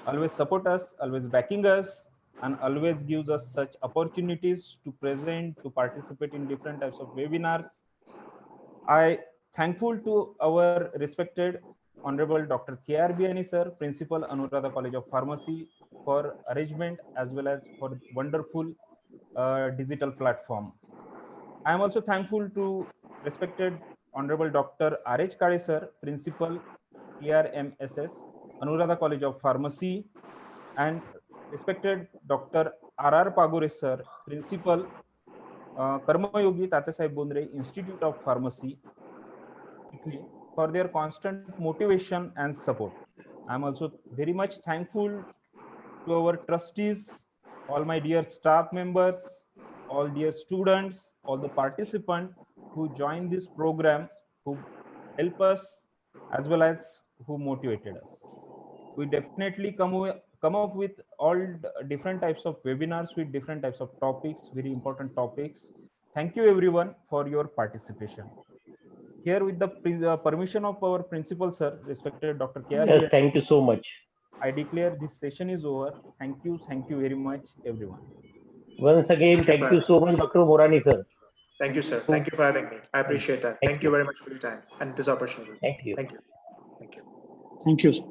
always support us, always backing us, and always gives us such opportunities to present, to participate in different types of webinars. I thankful to our respected Honorable Dr. K.R. Biani sir, Principal, Anuradha College of Pharmacy, for arrangement as well as for wonderful digital platform. I am also thankful to respected Honorable Dr. R.H. Kale sir, Principal, ERMSS, Anuradha College of Pharmacy, and respected Dr. R.R. Pagore sir, Principal, Karmayogi Tatesaheb Bondre Institute of Pharmacy, Italy, for their constant motivation and support. I am also very much thankful to our trustees, all my dear staff members, all dear students, all the participants who joined this program, who help us as well as who motivated us. We definitely come up with all different types of webinars with different types of topics, very important topics. Thank you everyone for your participation. Here with the permission of our principal sir, respected Dr. K.R. Yes, thank you so much. I declare this session is over. Thank you very much, everyone. Once again, thank you so much, Dr. Morani, sir. Thank you, sir. Thank you for having me. I appreciate that. Thank you very much for your time and this opportunity. Thank you. Thank you. Thank you. Thank you, sir.